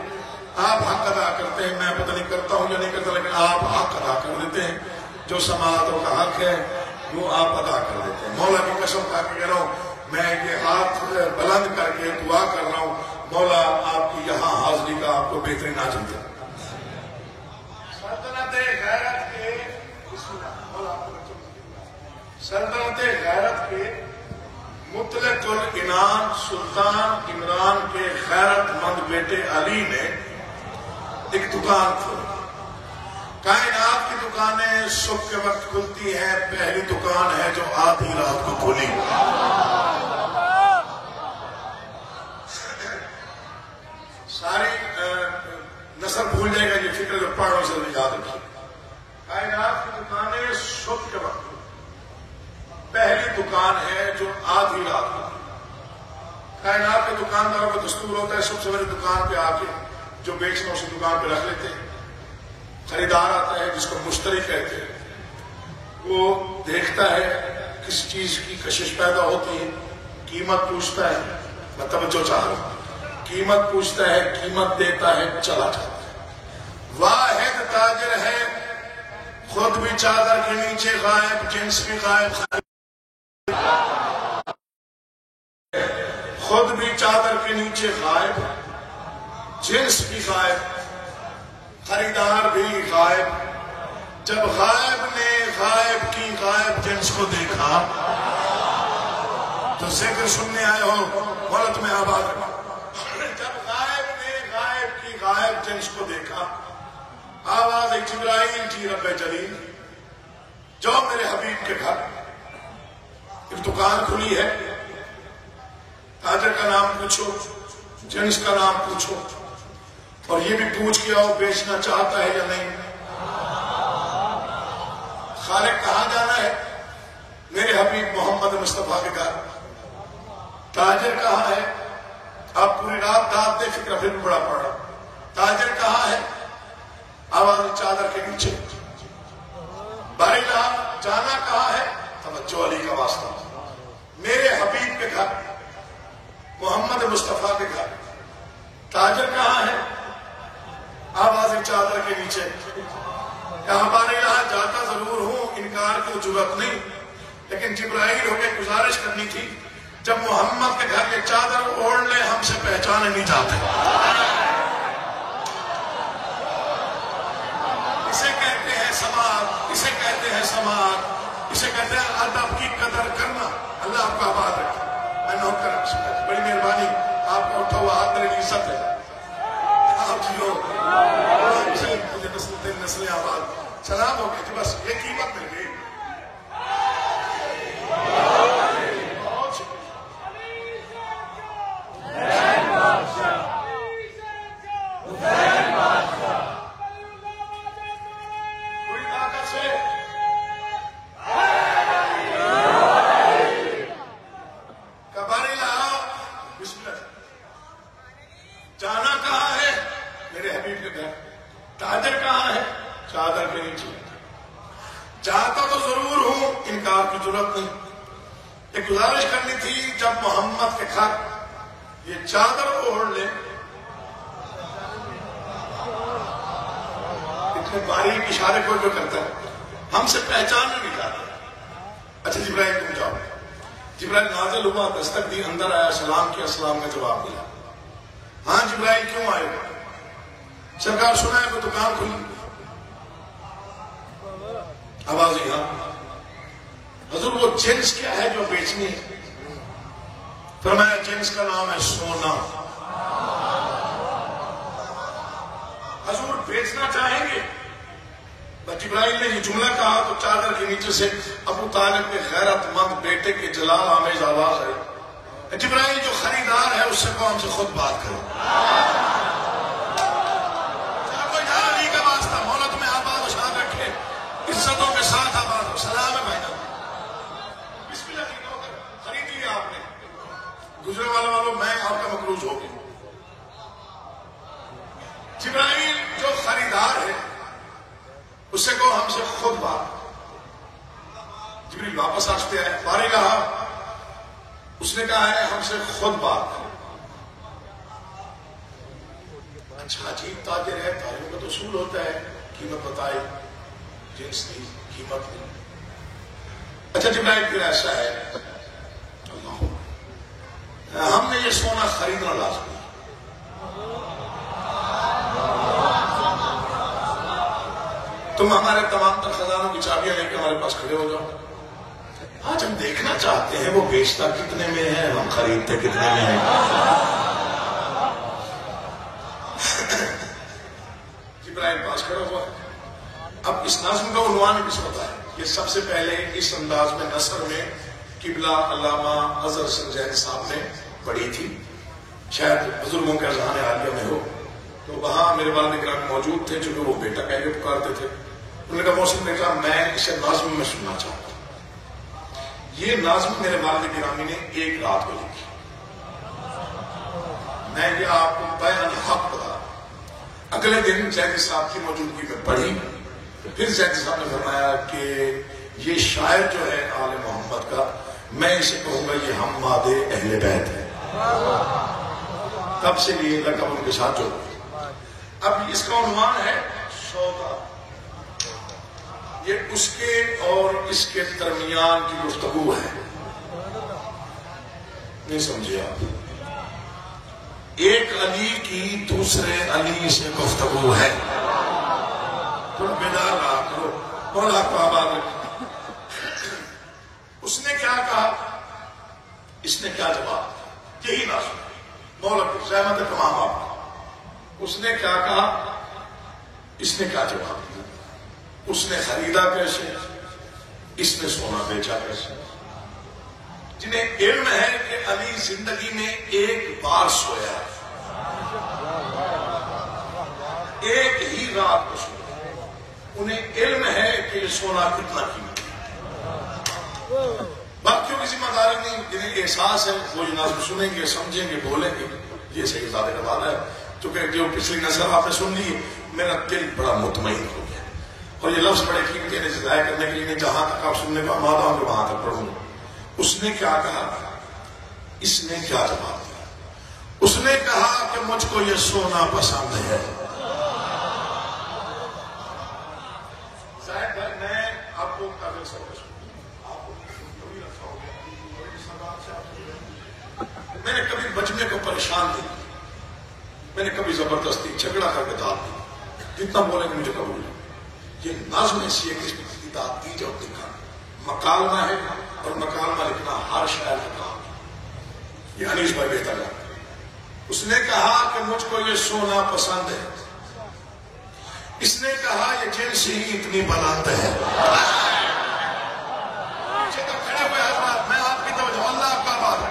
آپ حق ادا کرتے ہیں، میں پتہ نہیں کرتا ہوں یا نہیں کرتا، لیکن آپ حق ادا کر دیتے ہیں، جو سماعتوں کا حق ہے وہ آپ ادا کر دیتے ہیں۔ مولا کی قسم کھا کے کہہ رہا ہوں، میں یہ ہاتھ بلند کر کے دعا کر رہا ہوں، مولا آپ کی یہاں حاضری کا آپ کو بہترین عاجل دے۔ سلطنت غیرت کے مطلق العنان سلطان عمران کے غیرت مند بیٹے علی نے ایک دکان کھولی۔ کائنات کی دکانیں صبح کے وقت کھلتی ہیں، پہلی دکان ہے جو آدھی رات کو کھلی۔ ساری نسل بھول جائے گا یہ فکر جو پڑھوں سے یاد رکھیے۔ کائنات کی دکانیں صبح کے وقت، پہلی دکان ہے جو آدھی رات کو۔ کائنات کے دکانداروں کا دستور ہوتا ہے سب سے بڑی دکان پہ آ کے جو بیچنا اسی دکان پہ رکھ لیتے ہیں۔ خریدار آتا ہے جس کو مشتری کہتے ہیں، وہ دیکھتا ہے کس چیز کی کشش پیدا ہوتی ہے، قیمت پوچھتا ہے، میں توجہ چاہ رہا ہوں، قیمت پوچھتا ہے، قیمت دیتا ہے، چلا جاتا ہے۔ واحد تاجر ہے، خود بھی چادر کے نیچے غائب، جنس بھی غائب، خود بھی چادر کے نیچے غائب، جنس بھی غائب، خریدار بھی غائب۔ جب غائب نے غائب کی غائب جنس کو دیکھا تو ذکر سننے آئے ہو، مولا تمہیں آباد رکھا۔ جب غائب نے غائب کی غائب جنس کو دیکھا، آواز جبرائیل جی رب جلیل، جو میرے حبیب کے گھر ایک دکان کھلی ہے، تاجر کا نام پوچھو، جنس کا نام پوچھو، اور یہ بھی پوچھ کے آؤ بیچنا چاہتا ہے یا نہیں۔ خالق کہاں جانا ہے؟ میرے حبیب محمد مصطفیٰ کے گھر۔ تاجر کہاں ہے؟ آپ پوری رات داد دے فکر پھر بھی بڑا پڑ رہا۔ تاجر کہاں ہے؟ آواز چادر کے نیچے۔ باری رات جانا کہاں ہے؟ توجہ علی کا واسطہ، میرے حبیب کے گھر، محمد مصطفیٰ کے گھر۔ تاجر کہاں ہے؟ آواز چادر کے نیچے۔ کہاں باری رات جاتا ضرور ہوں، انکار کی جرات نہیں، لیکن جبرائیل ہو کے گزارش کرنی تھی، جب محمد کے گھر کے چادر اوڑھ لے ہم سے پہچانے نہیں جاتے۔ اسے کہتے ہیں سماعت، اسے کہتے ہیں سماعت، اسے کہتے ہیں ادب کی قدر کرنا۔ اللہ آپ کو آباد رکھے۔ میں نوکر بڑی مہربانی، آپ کا اٹھا ہوا ہاتھ میری عزت ہے، آپ جی ہو، مجھے نسلیں آباد سلام ہو گئے، بس یہ قیمت مل گئی۔ پوری طاقت سے کباری لاؤ، بسم اللہ۔ جانا کہاں ہے؟ میرے حبیب کے گھر۔ تاجر کہاں ہے؟ چادر کے نیچے۔ جاتا تو ضرور ہوں، انکار کی ضرورت نہیں، ایک گزارش کرنی تھی، جب محمد کے گھر یہ چادر اوڑھ لے، اتنے باریک اشارے کو جو کرتا ہے، ہم سے پہچان نہیں جاتا۔ اچھا جبرائیل تم جاؤ۔ جبرائیل نازل ہوا، دستک دی، اندر آیا، سلام کیا، سلام کا جواب ملا۔ ہاں جبرائیل کیوں آئے؟ سرکار سنا ہے کوئی دکان کھلی؟ آواز یہاں۔ حضور وہ جنس کیا ہے جو بیچنی ہے؟ فرمایا جنس کا نام ہے سونا۔ حضور بیچنا چاہیں گے؟ جبرائیل نے یہ جملہ کہا تو چادر کے نیچے سے ابو طالب کے غیرت مند بیٹے کے جلال آمیز آواز آئی، جبرائیل جو خریدار ہے اس سے کو ہم سے خود بات کرو۔ کوئی نہ علی کا واسطہ، مولا تمہیں آباد و شاد رکھے، عزتوں کے ساتھ آباد ہو۔ سلام ہے بھائی جان، بسم اللہ کی نوکر خرید لیا آپ نے، گزرے والوں میں آپ کا مقروض ہو گیا۔ جبرائیل جو خریدار ہے اس سے کو ہم سے خود بات۔ جبریل واپس آتے ہیں، بارے کہا، اس نے کہا ہے ہم سے خود بات۔ اچھا عجیب تاجر ہے، تاجروں کا تو اصول ہوتا ہے قیمت بتائی، جنس نہیں، قیمت نہیں۔ اچھا جبرائیل پھر ایسا ہے، اللہ ہم نے یہ سونا خریدنا لازمی، تم ہمارے تمام تر خزانوں کی چابیاں لے کے ہمارے پاس کھڑے ہو جاؤ۔ آج ہم دیکھنا چاہتے ہیں وہ بیچتا کتنے میں ہے، ہم خریدتے کتنے میں ہیں۔ جبرائیل پاس کھڑا ہوا۔ اب اس نظم کا عنوان کس ہوتا ہے؟ یہ سب سے پہلے اس انداز میں نثر میں قبلہ علامہ اظہر سنجید صاحب نے پڑھی تھی، شاید بزرگوں کے اذہان عالیہ میں ہو، تو وہاں میرے والد کرام موجود تھے، چونکہ وہ بیٹا کہہ کے پکارتے تھے۔ انہوں نے کہا محسن نے کہا میں اسے نظم میں سننا چاہتا ہوں۔ یہ نظم میرے والد گرامی نے ایک رات کو لکھی، میں یہ آپ کو بیان حق بتا۔ اگلے دن زیدی صاحب کی موجودگی میں پڑھی، پھر زیدی صاحب نے فرمایا کہ یہ شاعر جو ہے آل محمد کا، میں اسے کہوں گا یہ حماد اہل بیت ہے۔ تب سے یہ لقب ان کے ساتھ جو اب اس کا عنوان ہے سودا۔ یہ اس کے اور اس کے درمیان کی گفتگو ہے، نہیں سمجھے آپ؟ ایک علی کی دوسرے علی سے گفتگو ہے۔ تھوڑا بیدار رہا کرو، مولا کو آباد رکھو۔ اس نے کیا کہا، اس نے کیا جواب دیا، یہی نہ سن مولا کی زحمت تمام آپ۔ اس نے کیا کہا، اس نے کیا جواب دیا۔ اس نے خریدا کیسے، اس نے سونا بیچا کیسے۔ جنہیں علم ہے کہ علی زندگی میں ایک بار سویا، ایک ہی رات کو سویا، انہیں علم ہے کہ یہ سونا کتنا قیمت ہے۔ باقیوں کی ذمہ داری نہیں، جنہیں احساس ہے وہ یہ نظم سنیں گے، سمجھیں گے، بولیں گے۔ یہ صحیح زیادہ کا وعدہ ہے، چونکہ جو پچھلی نظر آپ نے سن لی، میرا دل بڑا مطمئن ہو گیا۔ اور یہ لفظ بڑے قیمتی ہیں، ضائع کرنے کے لیے نہیں، جہاں تک آپ سننے کو آمادہ ہوں گے وہاں تک پڑھوں گا۔ اس نے کیا کہا، اس نے کیا جواب دیا۔ اس نے کہا کہ مجھ کو یہ سونا پسند ہے۔ زاہد بھائی میں آپ کو کافی سوال میں نے کبھی بچنے کو پریشان نہیں، میں نے کبھی زبردستی جھگڑا کر کے داد دی، جتنا بولے کہ مجھے قبول ہے۔ یہ نظم ایسی ہے کہ اس کی داد دی جاؤ، دیکھا مکالمہ ہے، اور مکالمہ لکھنا ہر شاعر کا کام ہے۔ یہ انیس بھائی بہتر ہے۔ اس نے کہا کہ مجھ کو یہ سونا پسند ہے، اس نے کہا یہ جنس ہی اتنی بلند ہے۔ کھڑے ہوئے حضرات، میں آپ کی توجہ، اللہ آپ کا بات ہے،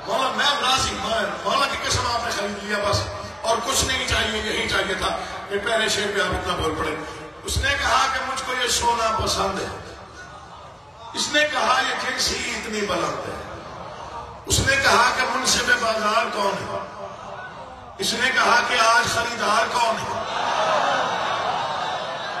مولا میں راضی، مولا کی قسم آپ نے خرید لیا بس، اور کچھ نہیں چاہیے، یہی چاہیے تھا کہ پہلے شعر پہ آپ اتنا بول پڑے۔ اس نے کہا کہ مجھ کو یہ سونا پسند ہے، اس نے کہا یہ جنس ہی اتنی بلند ہے، اس نے کہا کہ منصف بازار کون ہے، اس نے کہا کہ آج خریدار کون ہے۔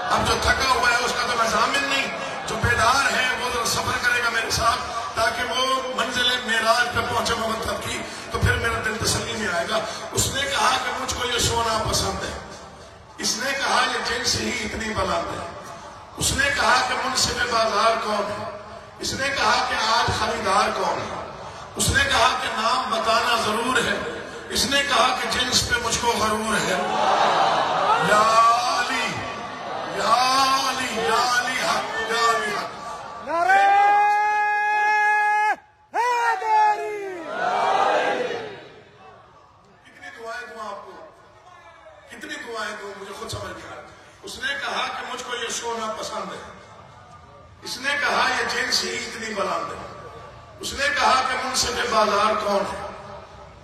اب جو تھکا ہوا ہے اس کا تو میں ضامن نہیں، جو بیدار ہے وہ ذرا سفر کرے گا میرے ساتھ، تاکہ وہ منزل معراج پہ پہنچے مرتب کی، تو پھر میرا دل تسلی میں آئے گا۔ اس نے کہا کہ مجھ کو یہ سونا پسند ہے، اس نے کہا یہ جنس ہی اتنی بلند ہے، اس نے کہا کہ منصف بازار کون ہے، اس نے کہا کہ آج خریدار کون ہے، اس نے کہا کہ نام بتانا ضرور ہے، اس نے کہا کہ جنس پہ مجھ کو غرور ہے۔ یا علی یا علی یا علی حق یا علی حق۔ نعرہ حیدری! کتنی دعائیں دوں آپ کو، کتنی دعائیں دوں؟ خریدار کون ہے؟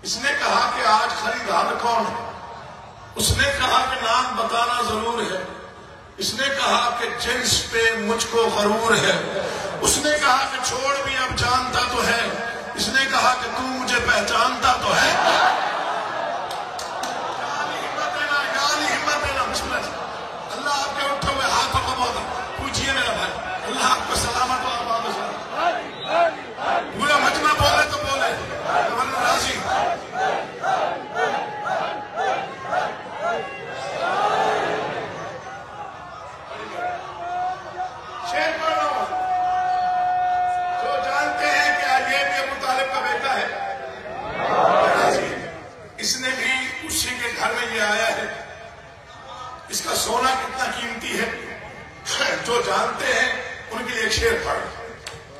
اس نے کہا کہ آج خریدار کون ہے؟ اس نے کہا کہ نام بتانا ضرور ہے. اس نے کہا کہ جنس پہ مجھ کو غرور ہے. اس نے کہا کہ چھوڑ بھی اب جانتا تو ہے. اس نے کہا کہ تو مجھے پہچانتا تو ہے. ہمت دینا بسم اللہ. اللہ آپ کے اٹھے ہوئے ہاتھوں کو بہت پوچھیے میرا بھائی. اللہ آپ کو سلامت و آباد ہو. پورا مجمع بولے تو بولے راضی. جو جانتے ہیں کہ یہ بھی ابو طالب کا بیٹا ہے, اس نے بھی اسی کے گھر میں یہ آیا ہے. اس کا سونا کتنا قیمتی ہے, جو جانتے ہیں ان کے لیے ایک شعر پڑھ.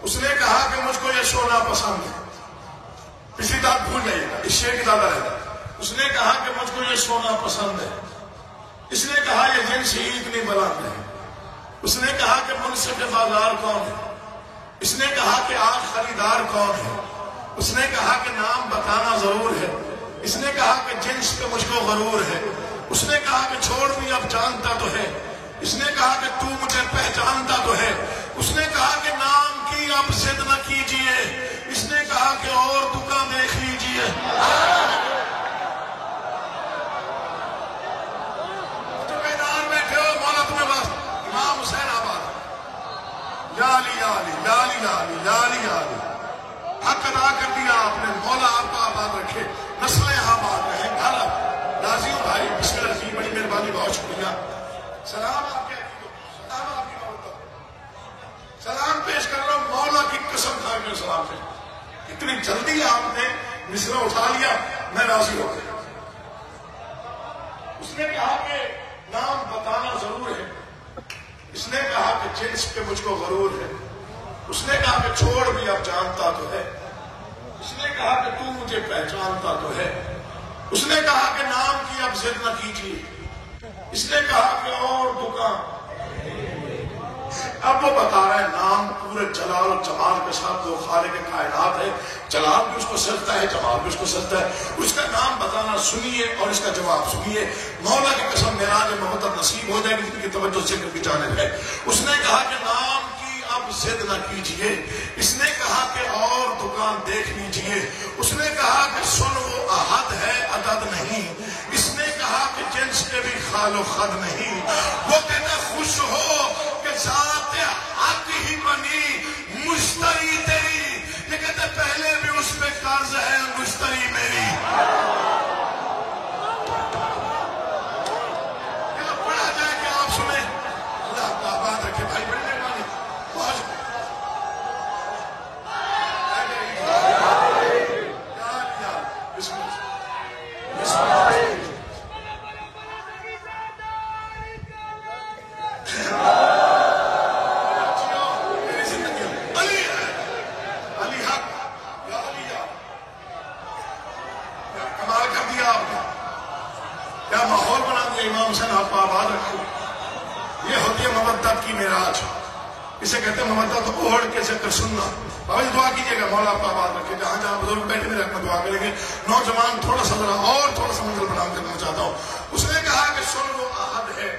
اس نے کہا کہ مجھ کو یہ سونا پسند ہے. پچھلی بات بھول جائیے گا, اس شعر کی زیادہ رہتا. اس نے کہا کہ مجھ کو یہ سونا پسند ہے. اس نے کہا یہ جنس ہی اتنی بلند ہے. اس نے کہا کہ منصف بازار کون ہے. اس نے کہا کہ آج خریدار کون ہے. اس نے کہا کہ نام بتانا ضرور ہے. اس نے کہا کہ جنس پہ مجھ کو غرور ہے. اس نے کہا کہ چھوڑ بھی اب جانتا تو ہے. اس نے کہا کہ تو مجھے پہچانتا تو ہے. اس نے کہا کہ نام کی اب ضد نہ کیجیے. اس نے کہا کہ اور دکان دیکھ لیجیے. جو میدان میں تھے مولا اپنے پاس امام حسین آباد. یالی یالی یالی یالی یالی یالی. حق ادا کر دیا آپ نے. مولا آپ کا آباد رکھے, نسلیں آباد رہیں. گھر راضی ہوں بھائی. بسم اللہ کی بڑی مہربانی, بہت شکریہ. سلام آپ کے سلام آپ کی محبت. سلام پیش کر رہا ہوں مولا کی قسم کھا کے سلام پیش. اتنی جلدی آپ نے مصرع اٹھا لیا, میں راضی ہو گیا. اس نے کہا کہ نام بتانا ضرور ہے. اس نے کہا کہ جنس پہ مجھ کو غرور ہے. اس نے کہا کہ چھوڑ بھی اب جانتا تو ہے. اس نے کہا کہ تو مجھے پہچانتا تو ہے. اس نے کہا کہ نام کی اب ضد نہ کیجیے. اس نے کہا کہ اور دکان. اب وہ بتا رہا ہے نام پورے جلال و جمال کے ساتھ وہ خالق کائنات ہے. جلال بھی اس کو سجتا ہے, جمال بھی اس کو سجتا ہے. اس کا نام بتانا سنیے اور اس کا جواب سنیے. مولا کی قسم معراج محبت نصیب ہو جائے گی, جن کی توجہ ذکر کی جانب ہے. اس نے کہا کہ نام کی اب ضد نہ کیجیے. اس نے کہا کہ اور دکان دیکھ لیجیے. اس نے کہا کہ سن وہ احد ہے عدد نہیں. اس نے کہا کہ جنس کے بھی خال و خد نہیں. وہ کہتا خوش ہو کہ ذات حق ہی بنی مشتری تیری. یہ کہتے پہلے بھی اس پہ قرض ہے مشتری میری. پڑھا جائے کہ آپ سنیں. اللہ کا آباد رکھے بھائی, بڑی مہربانی. اسے کہتے ہیں مودت اوڑھ کے ذکر سننا. بابا جی دعا کیجیے گا مولا آپ کا آباد رکھے. جہاں جہاں بزرگ بیٹھے میرے حق میں دعا کریں گے. نوجوان تھوڑا سا ذرا اور تھوڑا سا منزل بنام کرنا چاہتا ہوں. اس نے کہا کہ سن وہ احد ہے.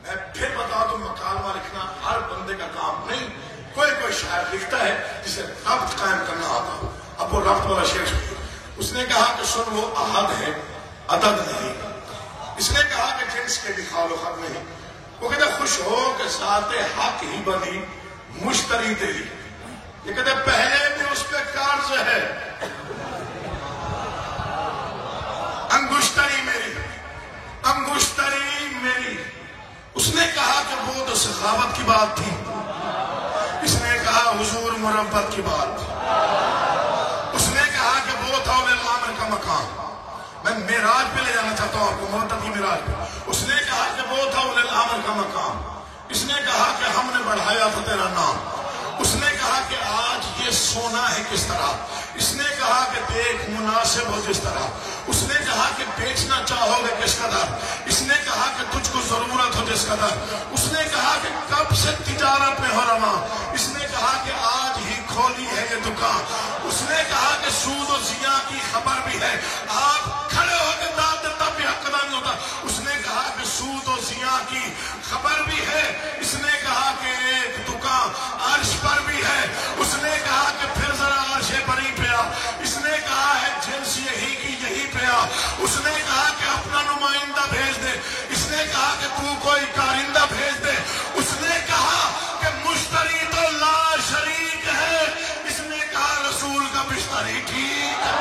میں پھر بتا دوں مکالمہ لکھنا ہر بندے کا کام نہیں. کوئی شاعر لکھتا ہے جسے ربط قائم کرنا آتا ہو. اب وہ ربط والا شعر سنیے. اس نے کہا کہ سن وہ احد ہے عدد نہیں. اس نے کہا کہ جنس کے بھی خال و خد نہیں. وہ کہتے خوش ہو کہ ذات حق ہی بنی مشتری تیری. یہ کہتے پہلے بھی اس پہ قرض ہے انگشتری میری, انگشتری میری. اس نے کہا کہ وہ تو سخاوت کی بات تھی. اس نے کہا حضور مربت کی بات تھی. اس نے کہا کہ وہ تھا العامر کا مقام. میں معراج پہ لے جانا چاہتا ہوں آپ کو, محبت کی معراج پہ. اس نے کہا کہ وہ تھا العامر کا مقام. اس نے کہا کہ ہم نے بڑھایا تھا تیرا نام. اس نے کہا کہ آج یہ سونا ہے کس طرح. اس نے کہا کہ دیکھ مناسب ہو جس طرح. اس نے کہا کہ بیچنا چاہو گے کس قدر. اس نے کہا کہ تجھ کو ضرورت ہو جس قدر. اس نے کہا کہ کب سے تجارت میں ہو رہا. اس نے کہا کہ آج ہی کھولی ہے یہ دکان. اس نے کہا کہ سود و زیاں کی خبر بھی ہے. آپ کھڑے ہو کے داد دیتا بھی حق ادا نہیں ہوتا. اس نے کہا کہ سود و زیاں کی خبر بھی ہے. اس نے کہا کہ ایک دکان عرش پر بھی ہے. اس نے کہا کہ پھر ذرا عرش بری پہ آ. اس نے کہا ہے جنس یہی کی یہی پہ آ. اس نے کہا کہ اپنا نمائندہ بھیج دے. اس نے کہا کہ تو کوئی کارندہ بھیج دے. اس نے کہا کہ مشتری تو لا شریک ہے. اس نے کہا رسول کا مشتری ٹھیک ہے.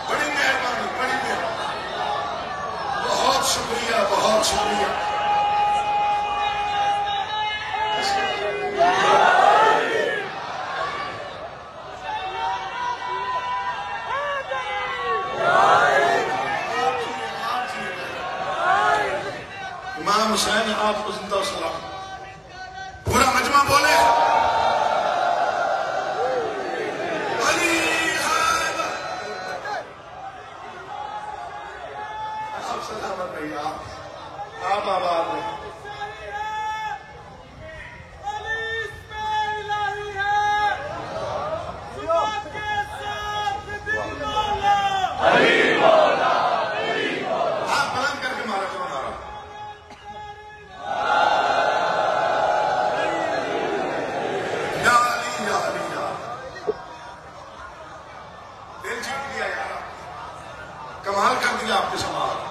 بڑی مہربانی، بڑی مہربانی، بہت شکریہ، بہت شکریہ. امام حسین آپ کو زندہ و سلام. پورا مجمع بولے علی حیدر. آپ سلامت رہیے. آپ آباد رہے. آپ بلند کر کے مارا کرو نعرہ. یا علی یا علی یا. دل جیت لیا یار. کمال کر دیا آپ کے سماج.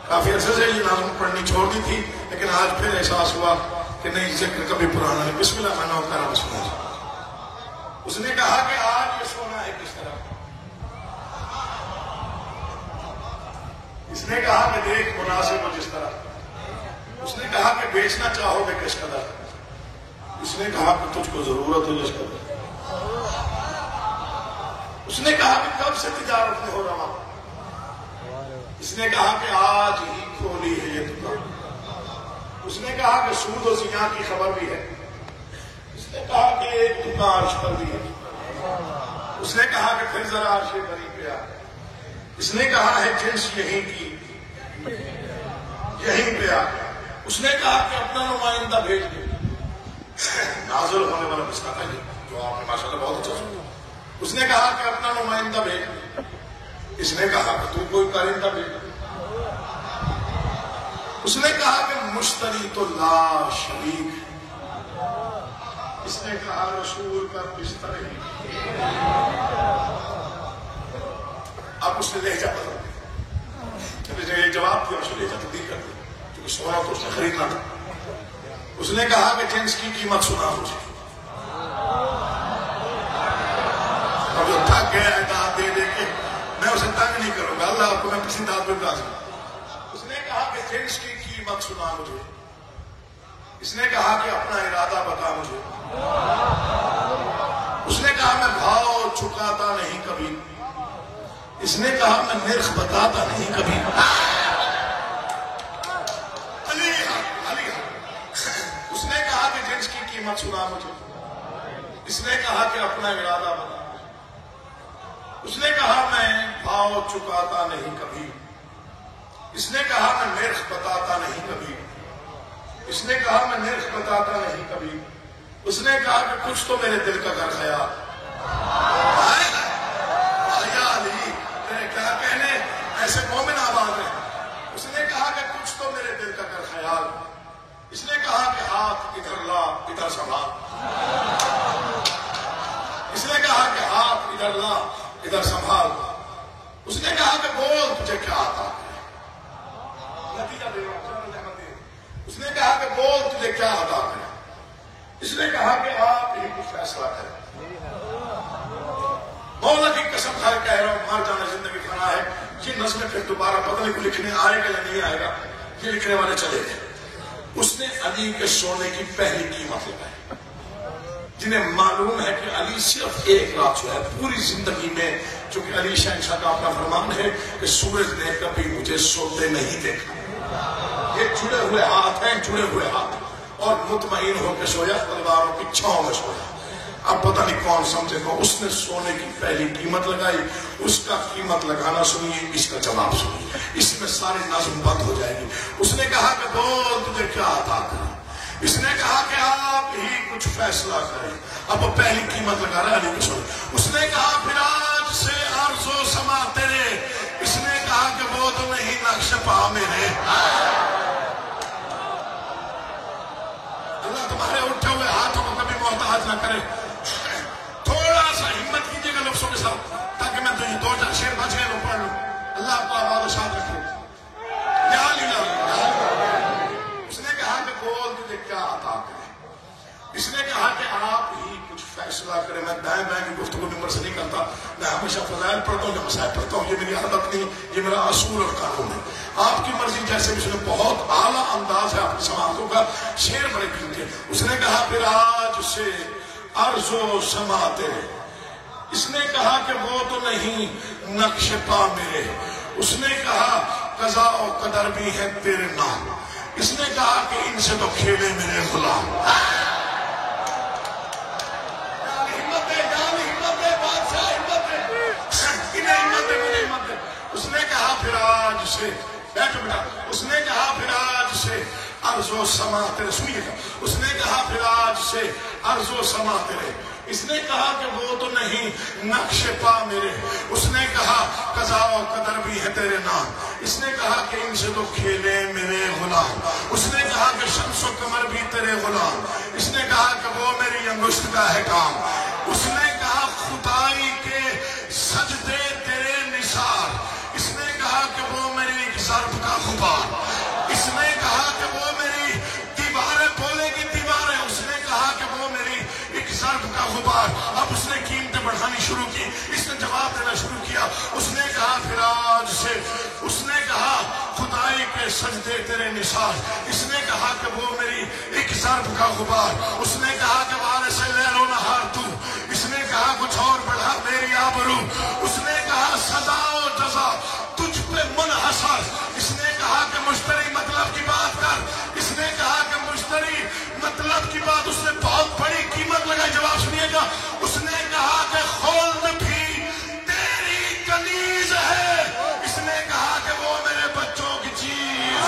کافی عرصے سے یہ نظم پڑھنی چھوڑ دی تھی لیکن آج پھر احساس ہوا کہ نہیں ذکر کبھی پرانا نہیں. بسم اللہ الرحمن الرحیم. بسم اللہ. اس نے کہا کہ آج یہ سونا ہے کس طرح. اس نے کہا کہ دیکھ مناسب ہو جس طرح. اس نے کہا کہ بیچنا چاہو گے کس قدر. اس نے کہا کہ تجھ کو ضرورت ہو جس قدر. اس نے کہا کہ کب سے تجارت میں ہو رہا. اس نے کہا کہ آج ہی کھولی ہے یہ دکان. اس نے کہا کہ سود و زیاں کی خبر بھی ہے. اس نے کہا کہ ایک دکان عرش پر بھی ہے. اس نے کہا کہ پھر ذرا عرش بری پہ آ. اس نے کہا ہے جنس یہیں کی یہیں پہ آ. اس نے کہا کہ اپنا نمائندہ بھیج دے. نازل ہونے والا مسئلہ ہے جو آپ نے ماشاءاللہ بہت اچھا سنا. اس نے کہا کہ اپنا نمائندہ بھیج دے. اس نے کہا کہ تو کوئی کارندہ بھیج دے. اس نے کہا کہ مشتری تو لا شریک. اس نے کہا رسول کا بستر ہی. اب اس نے لہجہ بدل دیا. یہ جواب دیا اس نے لہجہ تبدیل کر دیا کیونکہ سونا تو اس نے خریدنا تھا. اس نے کہا کہ جنس کی قیمت سنا مجھے. اب جو تھک گیا ہے داد دے دے کے میں اسے تنگ نہیں کروں گا. اللہ آپ کو میں کسی داد میں راضی. اس نے کہا کہ جنس کی قیمت سنا مجھے. اس نے کہا کہ اپنا ارادہ بتا مجھے. اس نے کہا میں بھاؤ چکاتا نہیں کبھی. اس نے کہا میں نرخ بتاتا نہیں کبھی. علی علی. اس نے کہا کہ جنس کی قیمت سنا مجھے. اس نے کہا کہ اپنا ارادہ بتا. اس نے کہا میں بھاؤ چکاتا نہیں کبھی. اس نے کہا میں نرخ بتاتا نہیں کبھی. اس نے کہا میں نرخ بتاتا نہیں کبھی. اس نے کہا کہ کچھ تو میرے دل کا کر خیال. علی تیرے کیا کہنے ایسے مومن آباد ہیں. اس نے کہا کہ کچھ تو میرے دل کا کر خیال. اس نے کہا کہ ہاتھ ادھر لا ادھر سنبھال. اس نے کہا کہ ہاتھ ادھر لا ادھر سنبھال. اس نے کہا کہ بول تجھے کیا آتا ہے. نتیجہ دے رہا ہوں. اس نے کہا کہ بول تجھے کیا آتا ہے. اس نے کہا کہ آپ ہی کچھ فیصلہ کریں. مولا کی قسم کھا کہہ رہا ہوں مر جانا زندگی فنا ہے. یہ نظم پھر دوبارہ پتہ نہیں کو لکھنے آئے گا یا نہیں آئے گا. یہ لکھنے والے چلے گئے. اس نے علی کے سونے کی پہلی قیمت لگائی. جنہیں معلوم ہے کہ علی صرف ایک رات جو ہے پوری زندگی میں, چونکہ علی شہنشاہ کا اپنا فرمان ہے کہ سورج نے کبھی مجھے سوتے نہیں دیکھا. یہ جڑے ہوئے ہاتھ ہیں, جڑے ہوئے ہاتھ, اور مطمئن ہو کے سویا, تلواروں کی چھاؤں میں سویا. اب پتہ نہیں کون سمجھے گا. اس نے سونے کی پہلی قیمت لگائی. اس کا قیمت لگانا سنیے, اس کا جواب سنیے, اس میں ساری نظم بند ہو جائے گی. اس نے کہا کہ بول تجھے کیا عطا کریں. اس نے کہا کہ آپ ہی کچھ فیصلہ کریں. اب وہ پہلی قیمت لگا رہا ہے علی کو سن. اس نے کہا پھر آج سے عرض و سما تیرے. اس نے کہا کہ وہ تو نہیں نقش پا میرے. اللہ تمہارے اٹھے ہوئے ہاتھوں کو کبھی محتاج نہ کرے. تھوڑا سا ہمت کیجیے گا لفظوں کے ساتھ تاکہ میں تو یہ 2-4 شعر بچ گئے وہ پڑھ لوں. اللہ آپ کو آباد و شاد رکھے. یا علی اس نے کہا کہ بول تجھے کیا عطا کرے. اس نے کہا کہ آپ ہی کچھ فیصلہ کریں. میں دائیں بائیں کی گفتگو نمبر سے نہیں کرتا. میں ہمیشہ فضائل پڑھتا ہوں, جو مسائل پڑھتا ہوں. یہ میری عادت نہیں, یہ میرا اصول اور قانون ہے. آپ کی مرضی جیسے بھی سنے. بہت اعلیٰ انداز ہے آپ کی سماعتوں کا. شعر بڑے قیمتی. اس نے کہا پھر آج سے عرض و سما تیرے. اس نے کہا کہ وہ تو نہیں نقش پا میرے. اس نے کہا قضا و قدر بھی ہے تیرے نام. اس نے کہا کہ ان سے تو کھیلے میرے غلام. اس نے کہا پھر آج سے بیٹھو بیٹا. اس نے کہا پھر آج سے عرض و سما تیرے. سنیے گا. اس نے کہا پھر آج سے عرض و سما تیرے. اس نے کہا کہ وہ تو نہیں نقش پا میرے. اس نے کہا قضا و قدر بھی ہے تیرے نام. اس نے کہا کہ ان سے تو کھیلے میرے غلام. اس نے کہا کہ شمس و قمر بھی تیرے غلام. اس نے کہا کہ وہ میری انگشت کا ہے کام. اس نے کہا خدائی کے سجدے تیرے نثار. اس نے کہا کہ وہ میری ایک ضرب کا غبار. اس نے کہا کہ وہ میری دیواریں بولے گی دیواریں. اس نے کہا کہ وہ میری ایک ضرب کا غبار. اب اس نے قیمتیں بڑھانی شروع کی. اس نے جواب دینا شروع کیا. اس نے کہا پھر آج سے. اس نے کہا خدائی کے سجدے تیرے نثار. اس نے کہا کہ وہ میری ایک ضرب کا غبار. اس نے کہا کہ وارث لیل و نہار تو. اس نے کہا کچھ اور بڑھا میری آبرو. اس نے کہا سزا و جزا تجھ پہ منحصر. اس نے کہا کہ مشتری مطلب کی بات کر. اس نے کہا کہ مشتری مطلب کی بات. اس نے بہت بڑی قیمت لگائی. جواب سنیے گا. اس نے کہا کہ خلد بھی تیری کنیز ہے. اس نے کہا کہ وہ میرے بچوں کی چیز.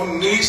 19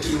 3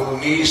19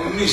19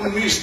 19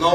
9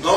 9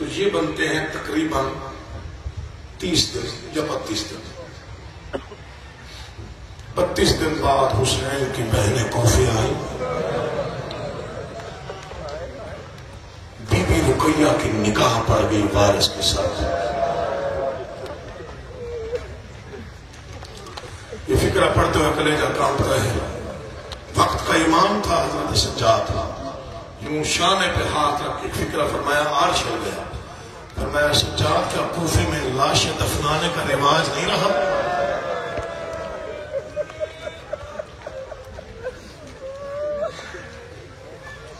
تو یہ بنتے ہیں تقریباً 30 دن یا 32 دن. 32 دن بعد حسین کی بہنیں کوفے آئیں. بی بی رقیہ کی نکاح پڑ گئی وارث کے ساتھ. یہ فکرہ پڑھتے ہوئے کلیجہ کانپتا ہے. وقت کا امام تھا حضرت سجاد، یوں شانے پہ ہاتھ رکھ کے فکرہ فرمایا عرش ہل گیا. فرمایا سجاد کیا کوفے میں لاشیں دفنانے کا رواج نہیں رہا؟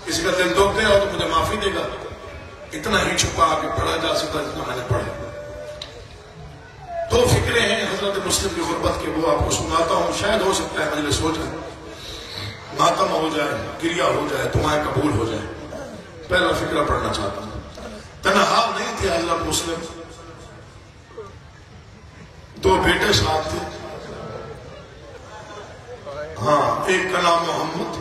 کسی کا دل دکھ گیا ہو تو مجھے معافی دے گا. اتنا ہی چھپا کے پڑھا جا سکتا جتنا میں نے پڑھا. دو فکرے ہیں حضرت مسلم کی غربت کے، وہ آپ کو سناتا ہوں. شاید ہو سکتا ہے مجلس ہو جائے، ماتم ہو جائے، گریہ ہو جائے، دعائیں قبول ہو جائے. پہلا فکرہ پڑھنا چاہتا ہوں. تنہا نہیں تھے حضرت مسلم، دو بیٹے ساتھ تھے. ہاں، ایک کا نام محمد،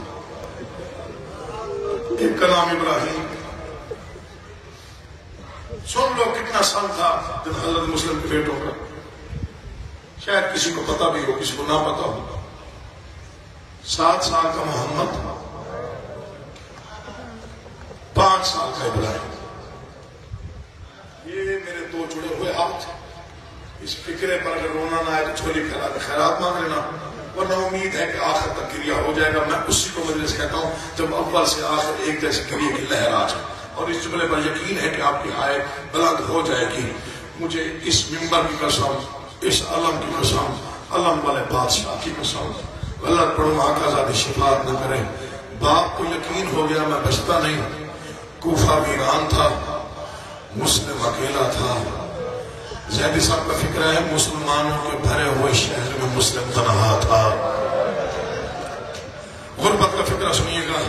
ایک کا نام ابراہیم. سن لو کتنا سال تھا جب حضرت مسلم کے بیٹوں کا. شاید کسی کو پتا بھی ہو، کسی کو نہ پتا ہو. 7 سال کا محمد، 5 سال کا ابراہیم. یہ میرے دو جڑے ہوئے ہاتھ. اس فکرے پر اگر رونا نہ آئے تو چھولی خیرات مانگ لینا، ورنہ امید ہے کہ آخر تک گریہ ہو جائے گا. میں اسی کو مجلس کہتا ہوں جب اول سے آخر ایک جیسے گریہ کی لہر آ جائے. اور اس جملے پر یقین ہے کہ آپ کی ہائے بلند ہو جائے گی. مجھے اس منبر کی قسم، اس علم کی قسم، علم والے بادشاہ کی قسم، اللہ پڑھوں آقا ذات شفاعت نہ کرے. باپ کو یقین ہو گیا میں بچتا نہیں. کوفہ ویران تھا، مسلم اکیلا تھا. زیدی صاحب کا فکر ہے مسلمانوں کے بھرے ہوئے شہر میں مسلم تنہا تھا. غربت کا فکرہ سنیے گا.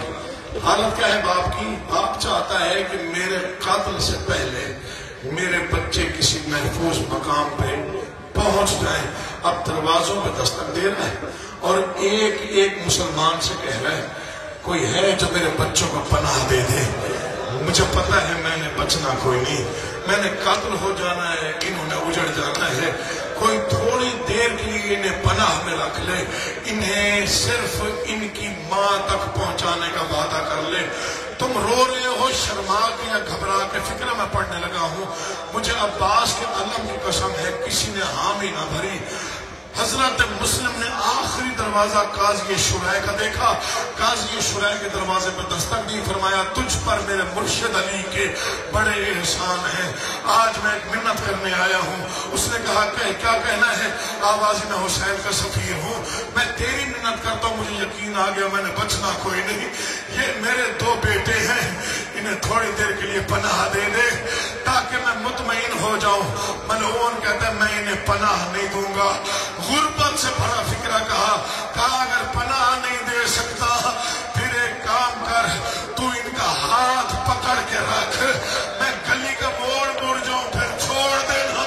حالت کیا ہے باپ کی؟ باپ چاہتا ہے کہ میرے قاتل سے پہلے میرے بچے کسی محفوظ مقام پہ پہنچ جائیں. اب دروازوں پہ دستک دے رہا ہے اور ایک ایک مسلمان سے کہہ رہا ہے کوئی ہے جو میرے بچوں کو پناہ دے دے. مجھے پتا ہے میں نے بچنا کوئی نہیں، میں نے قتل ہو جانا ہے، انہوں نے اجڑ جانا ہے. کوئی تھوڑی دیر کے لیے انہیں پناہ میں رکھ لے، انہیں صرف ان کی ماں تک پہنچانے کا وعدہ کر لے. تم رو رہے ہو شرما کے یا گھبرا کے؟ فکر میں پڑھنے لگا ہوں. مجھے عباس کے علم کی قسم ہے کسی نے حامی نہ بھری. حضرت مسلم نے آخری دروازہ قاضی شرح کا دیکھا. قاضی شرح کے دروازے پر دستک دی. فرمایا تجھ پر میرے مرشد علی کے بڑے احسان ہیں، آج میں ایک منت کرنے آیا ہوں. اس نے کہا کہ کیا کہنا ہے؟ آواز میں حسین کا سفیر ہوں، میں تیری منت کرتا ہوں. مجھے یقین آ گیا میں نے بچنا کوئی نہیں. یہ میرے 2 بیٹے ہیں، انہیں تھوڑی دیر کے لیے پناہ دے دے تاکہ میں مطمئن ہو جاؤں. ملعون کہتا ہے میں انہیں پناہ نہیں دوں گا. غربت سے بڑا فکرہ کہا اگر پناہ نہیں دے سکتا پھر ایک کام کر، تو ان کا ہاتھ پکڑ کے رکھ، میں گلی کا موڑ جاؤں پھر چھوڑ دینا.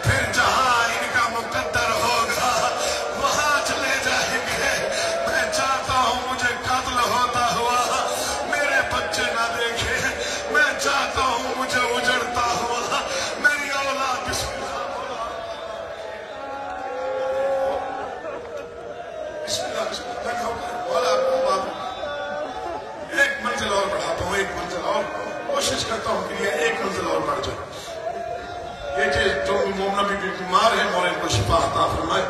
پھر جہاں ان کا مقدر ہوگا وہاں چلے جائیں گے. میں چاہتا ہوں مجھے قتل ہوتا ہوا میرے بچے نہ دیکھے. میں چاہتا ہوں مجھے اجڑتا ہوا میری اولاد. بسم اللہ ایک منزل اور بڑھاتا ہوں، ایک منزل اور کوشش کرتا ہوں کہ یہ ایک منزل اور بڑھ جائے. یہ جو مومنہ بھی بیمار ہے مولا ان کو شفا عطا فرمائے.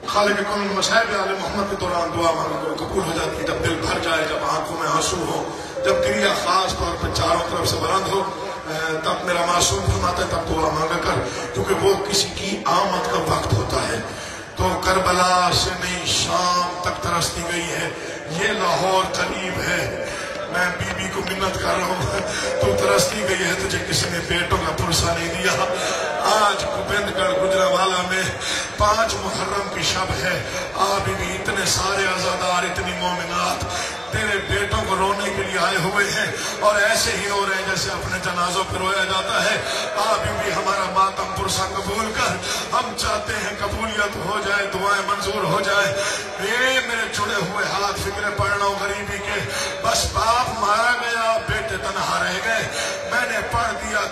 خالق کون مصائب آل محمد کے دوران دعا مانگو قبول ہو جاتی ہے. جب دل بھر جائے، جب آنکھوں میں آنسو ہو، جب گریہ خاص طور پر چاروں طرف سے بلند ہو، تب میرا معصوم فرماتا ہے تب دعا مانگا کر، کیونکہ وہ کسی کی آمد کا وقت ہوتا ہے. تو کربلا سے نہیں شام تک ترستی گئی ہے، یہ لاہور قریب ہے. میں بی بی کو منت کر رہا ہوں تو ترستی گئی ہے، تجھے کسی نے بیٹوں کا پرسہ نہیں دیا. آج گوبند گڑھ گجرانوالہ میں 5 محرم کی شب ہے. آپ بھی اتنے سارے عزادار، اتنی مومنات تیرے بیٹوں کو رونے کے لیے آئے ہوئے ہیں اور ایسے ہی رو رہے ہیں جیسے اپنے جنازوں پہ رویا جاتا ہے. آپ بھی ہمارا ماتم پرسہ قبول کر. ہم چاہتے ہیں قبولیت ہو جائے، دعائیں منظور ہو جائے. یہ میرے جڑے ہوئے ہاتھ فکرے پڑھ رہا ہوں غریبی کے. بس باپ مارا گیا، بیٹے تنہا رہ گئے. میں نے پڑھ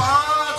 5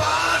5